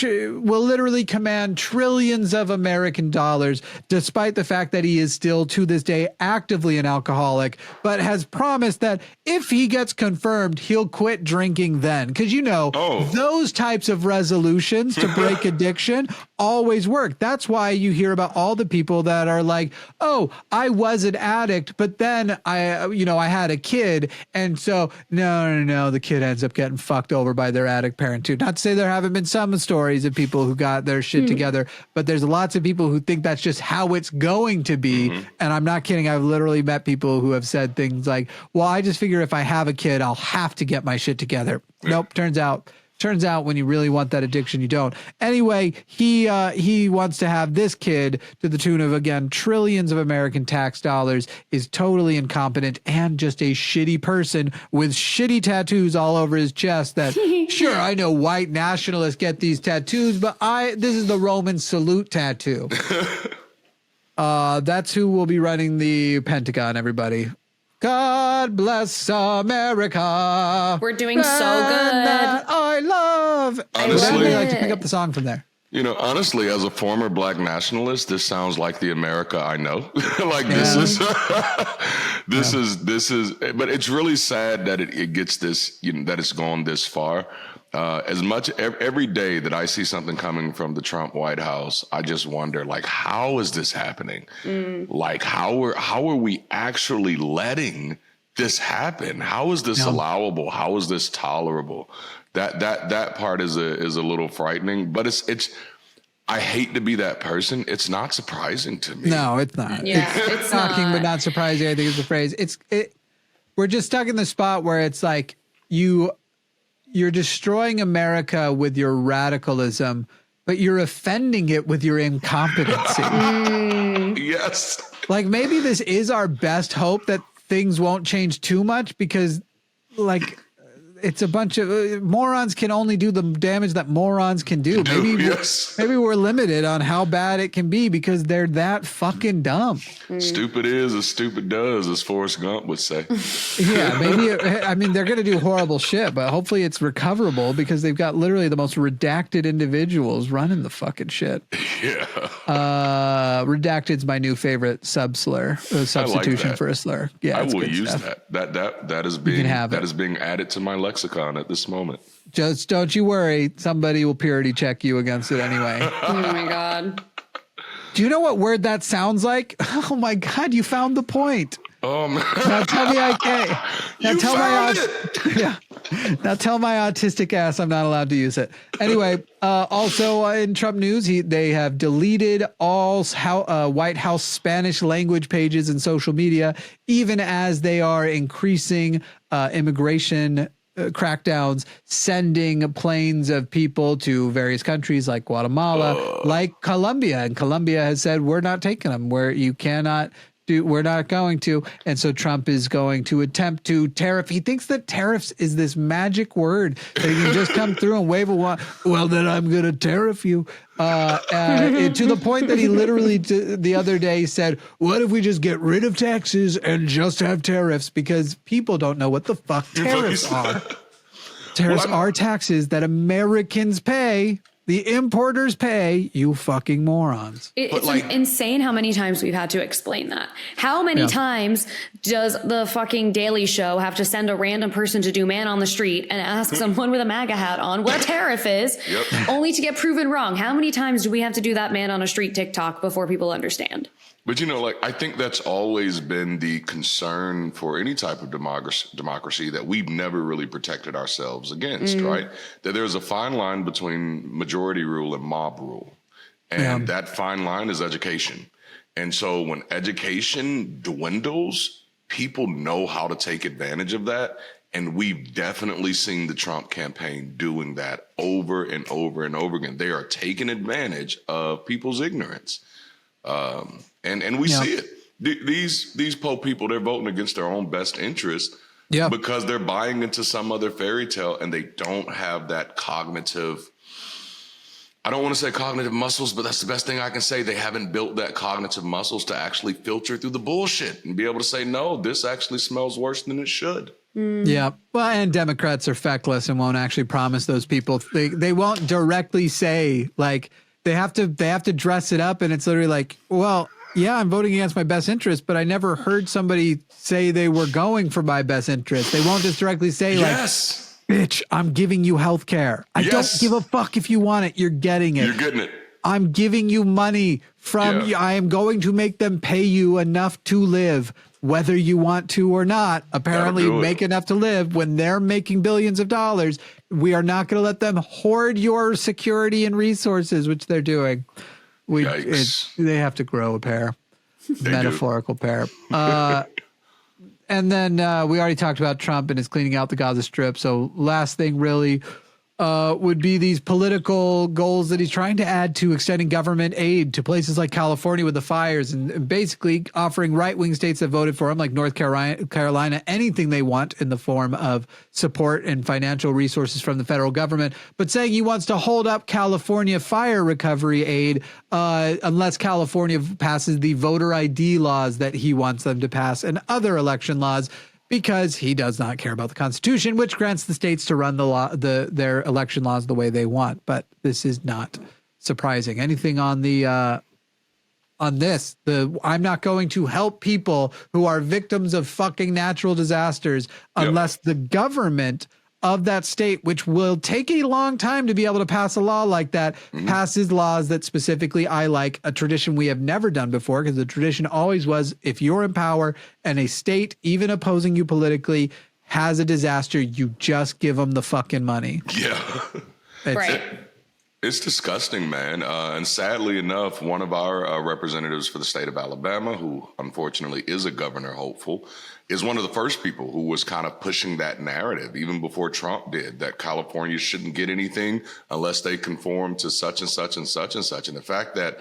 will literally command trillions of American dollars, despite the fact that he is still to this day actively an alcoholic, but has promised that if he gets confirmed, he'll quit drinking then. Because, those types of resolutions to break addiction always work. That's why you hear about all the people that are like, oh, I was an addict, but then I had a kid. And so, no, the kid ends up getting fucked over by their addict parent too. Not to say there haven't been some stories of people who got their shit together, but there's lots of people who think that's just how it's going to be. And I'm not kidding. I've literally met people who have said things like, well, I just figure if I have a kid, I'll have to get my shit together. Nope. Turns out when you really want that addiction, you don't. Anyway, he wants to have this kid to the tune of, again, trillions of American tax dollars, is totally incompetent and just a shitty person with shitty tattoos all over his chest that, sure, I know white nationalists get these tattoos, but this is the Roman salute tattoo. That's who will be running the Pentagon, everybody. God bless America. We're doing so good. That I love. Honestly, Would like to pick up the song from there. Honestly, as a former black nationalist, this sounds like the America I know. This is, but it's really sad that it gets this, that it's gone this far. As much every day that I see something coming from the Trump White House, I just wonder, like, how is this happening? Like, how are we actually letting this happen? How is this allowable? How is this tolerable? That part is a little frightening, but it's. I hate to be that person. It's not surprising to me. No, it's not. Yeah, it's shocking, but not surprising. I think is the phrase. We're just stuck in the spot where it's like you're destroying America with your radicalism, but you're offending it with your incompetency. Yes. Like, maybe this is our best hope that things won't change too much, because, like, it's a bunch of morons can only do the damage that morons can do. Maybe we're limited on how bad it can be because they're that fucking dumb. Stupid is as stupid does, as Forrest Gump would say. Yeah, maybe. They're going to do horrible shit, but hopefully it's recoverable because they've got literally the most redacted individuals running the fucking shit. Yeah. Redacted's my new favorite substitution for a slur. Yeah, I will use that. That is being added to my lexicon at this moment. Just don't you worry. Somebody will purity check you against it anyway. Oh my God. Do you know what word that sounds like? Oh my God, you found the point. Oh man. Now tell me I can't. Now you tell found my it. Yeah. Now tell my autistic ass I'm not allowed to use it. Anyway, also in Trump news, they have deleted all White House Spanish language pages and social media, even as they are increasing immigration crackdowns, sending planes of people to various countries like Guatemala, like Colombia. And Colombia has said, we're not taking them, where you cannot do, we're not going to. And so Trump is going to attempt to tariff. He thinks that tariffs is this magic word that he can just come through and wave a wand. Well, then I'm going to tariff you. To the point that he literally the other day said, what if we just get rid of taxes and just have tariffs? Because people don't know what the fuck tariffs are. Tariffs are taxes that Americans pay. The importers pay, you fucking morons. It's insane how many times we've had to explain that. How many times does the fucking Daily Show have to send a random person to do man on the street and ask someone with a MAGA hat on what a tariff is, only to get proven wrong? How many times do we have to do that man on a street TikTok before people understand? But, I think that's always been the concern for any type of democracy that we've never really protected ourselves against, right? That there's a fine line between majority rule and mob rule. And that fine line is education. And so when education dwindles, people know how to take advantage of that. And we've definitely seen the Trump campaign doing that over and over and over again. They are taking advantage of people's ignorance. And we see it. These po people, they're voting against their own best interest because they're buying into some other fairy tale, and they don't have that cognitive, I don't want to say cognitive muscles, but that's the best thing I can say. They haven't built that cognitive muscles to actually filter through the bullshit and be able to say, no, this actually smells worse than it should. Yeah. Well, and Democrats are feckless and won't actually promise those people. They won't directly say, like, they have to dress it up, and it's literally like, well, yeah, I'm voting against my best interest, but I never heard somebody say they were going for my best interest. They won't just directly say, Yes. like, bitch, I'm giving you health care. I don't give a fuck if you want it. You're getting it. You're getting it. I'm giving you money from you. I am going to make them pay you enough to live, whether you want to or not. Apparently make enough to live when they're making billions of dollars. We are not going to let them hoard your security and resources, which they're doing. They have to grow a pair, metaphorical pair. And then we already talked about Trump and his cleaning out the Gaza Strip. So last thing really would be these political goals that he's trying to add to extending government aid to places like California with the fires, and basically offering right-wing states that voted for him, like North Carolina, anything they want in the form of support and financial resources from the federal government, but saying he wants to hold up California fire recovery aid unless California passes the voter ID laws that he wants them to pass and other election laws, because he does not care about the Constitution, which grants the states to run their election laws the way they want. But this is not surprising. Anything on this? I'm not going to help people who are victims of fucking natural disasters unless the government of that state, which will take a long time to be able to pass a law like that, passes laws that specifically I like, a tradition we have never done before, because the tradition always was, if you're in power and a state, even opposing you politically, has a disaster, you just give them the fucking money. Yeah. Right. It's disgusting, man. And sadly enough, one of our representatives for the state of Alabama, who unfortunately is a governor hopeful, is one of the first people who was kind of pushing that narrative, even before Trump did, that California shouldn't get anything unless they conform to such and such and such and such. And the fact that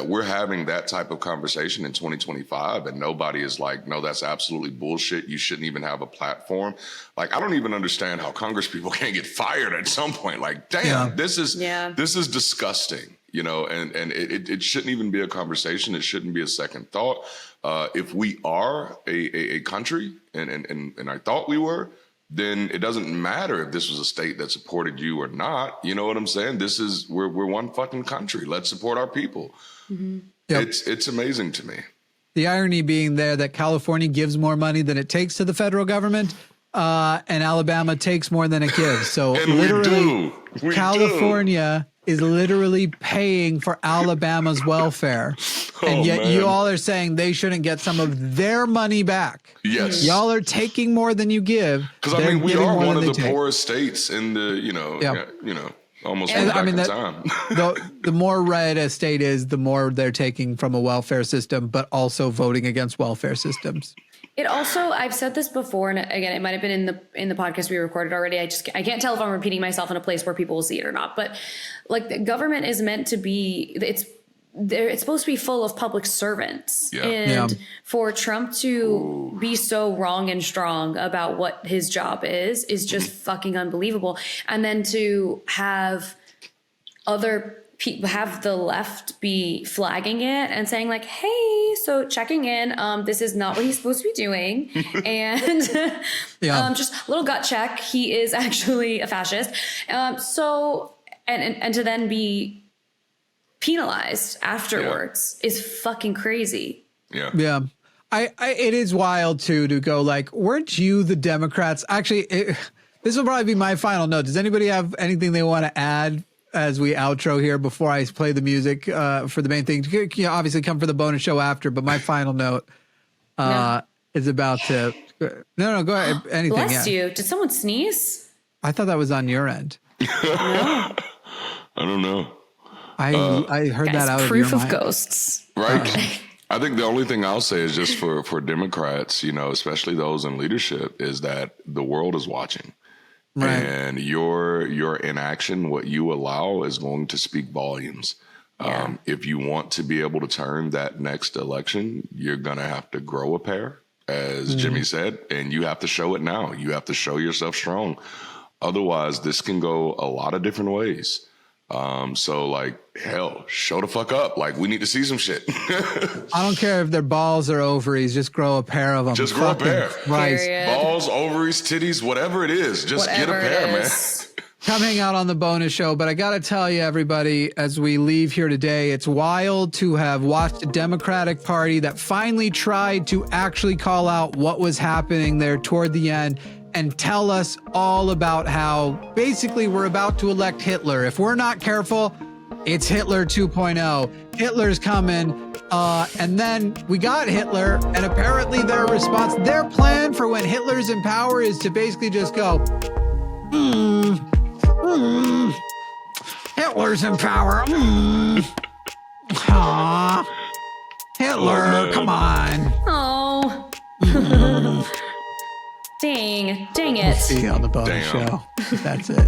we're having that type of conversation in 2025 and nobody is like, no, that's absolutely bullshit. You shouldn't even have a platform. Like, I don't even understand how Congress people can't get fired at some point. Like, damn, this is disgusting. You know, and it shouldn't even be a conversation. It shouldn't be a second thought. If we are a country, and I thought we were, then it doesn't matter if this was a state that supported you or not. You know what I'm saying? We're one fucking country. Let's support our people. Mm-hmm. Yep. It's amazing to me. The irony being there that California gives more money than it takes to the federal government, and Alabama takes more than it gives. So literally, California is literally paying for Alabama's welfare. And yet you all are saying they shouldn't get some of their money back. Yes. Y'all are taking more than you give. Because I mean, we are one of the poorest states in the, almost went back in time. the more red a state is, the more they're taking from a welfare system, but also voting against welfare systems. It also, I've said this before, and again, it might have been in the podcast we recorded already. I can't tell if I'm repeating myself in a place where people will see it or not. But like, the government is meant to be, it's supposed to be full of public servants. Yeah. And for Trump to be so wrong and strong about what his job is just fucking unbelievable. And then to have other people, have the left be flagging it and saying like, hey, so checking in, this is not what he's supposed to be doing. And just a little gut check. He is actually a fascist. So to then be penalized afterwards is fucking crazy. Yeah. Yeah. It is wild too, to go like, weren't you the Democrats? Actually, this will probably be my final note. Does anybody have anything they want to add as we outro here before I play the music for the main thing? You obviously come for the bonus show after, but my final note is about to... No, go ahead. Anything. Bless you. Did someone sneeze? I thought that was on your end. No. I don't know. I heard that out proof of of your mind. ghosts. Right. I think the only thing I'll say is just for Democrats, especially those in leadership, is that the world is watching. Right. And your inaction, what you allow, is going to speak volumes. Yeah. If you want to be able to turn that next election, you're going to have to grow a pair, as Jimmy said, and you have to show it now. You have to show yourself strong. Otherwise, this can go a lot of different ways. So like, hell, show the fuck up. Like, we need to see some shit. I don't care if their balls or ovaries, just grow a pair of them. Just grow a pair. Right. Balls, ovaries, titties, whatever it is. Just Whatever get a pair, man. Come hang out on the bonus show. But I got to tell you, everybody, as we leave here today, it's wild to have watched a Democratic Party that finally tried to actually call out what was happening there toward the end and tell us all about how basically we're about to elect Hitler. If we're not careful, it's Hitler 2.0. Hitler's coming. And then we got Hitler, and apparently their response, their plan for when Hitler's in power is to basically just go, Hitler's in power. Hitler, come on. Oh. Dang it. See you on the bonus show. That's it.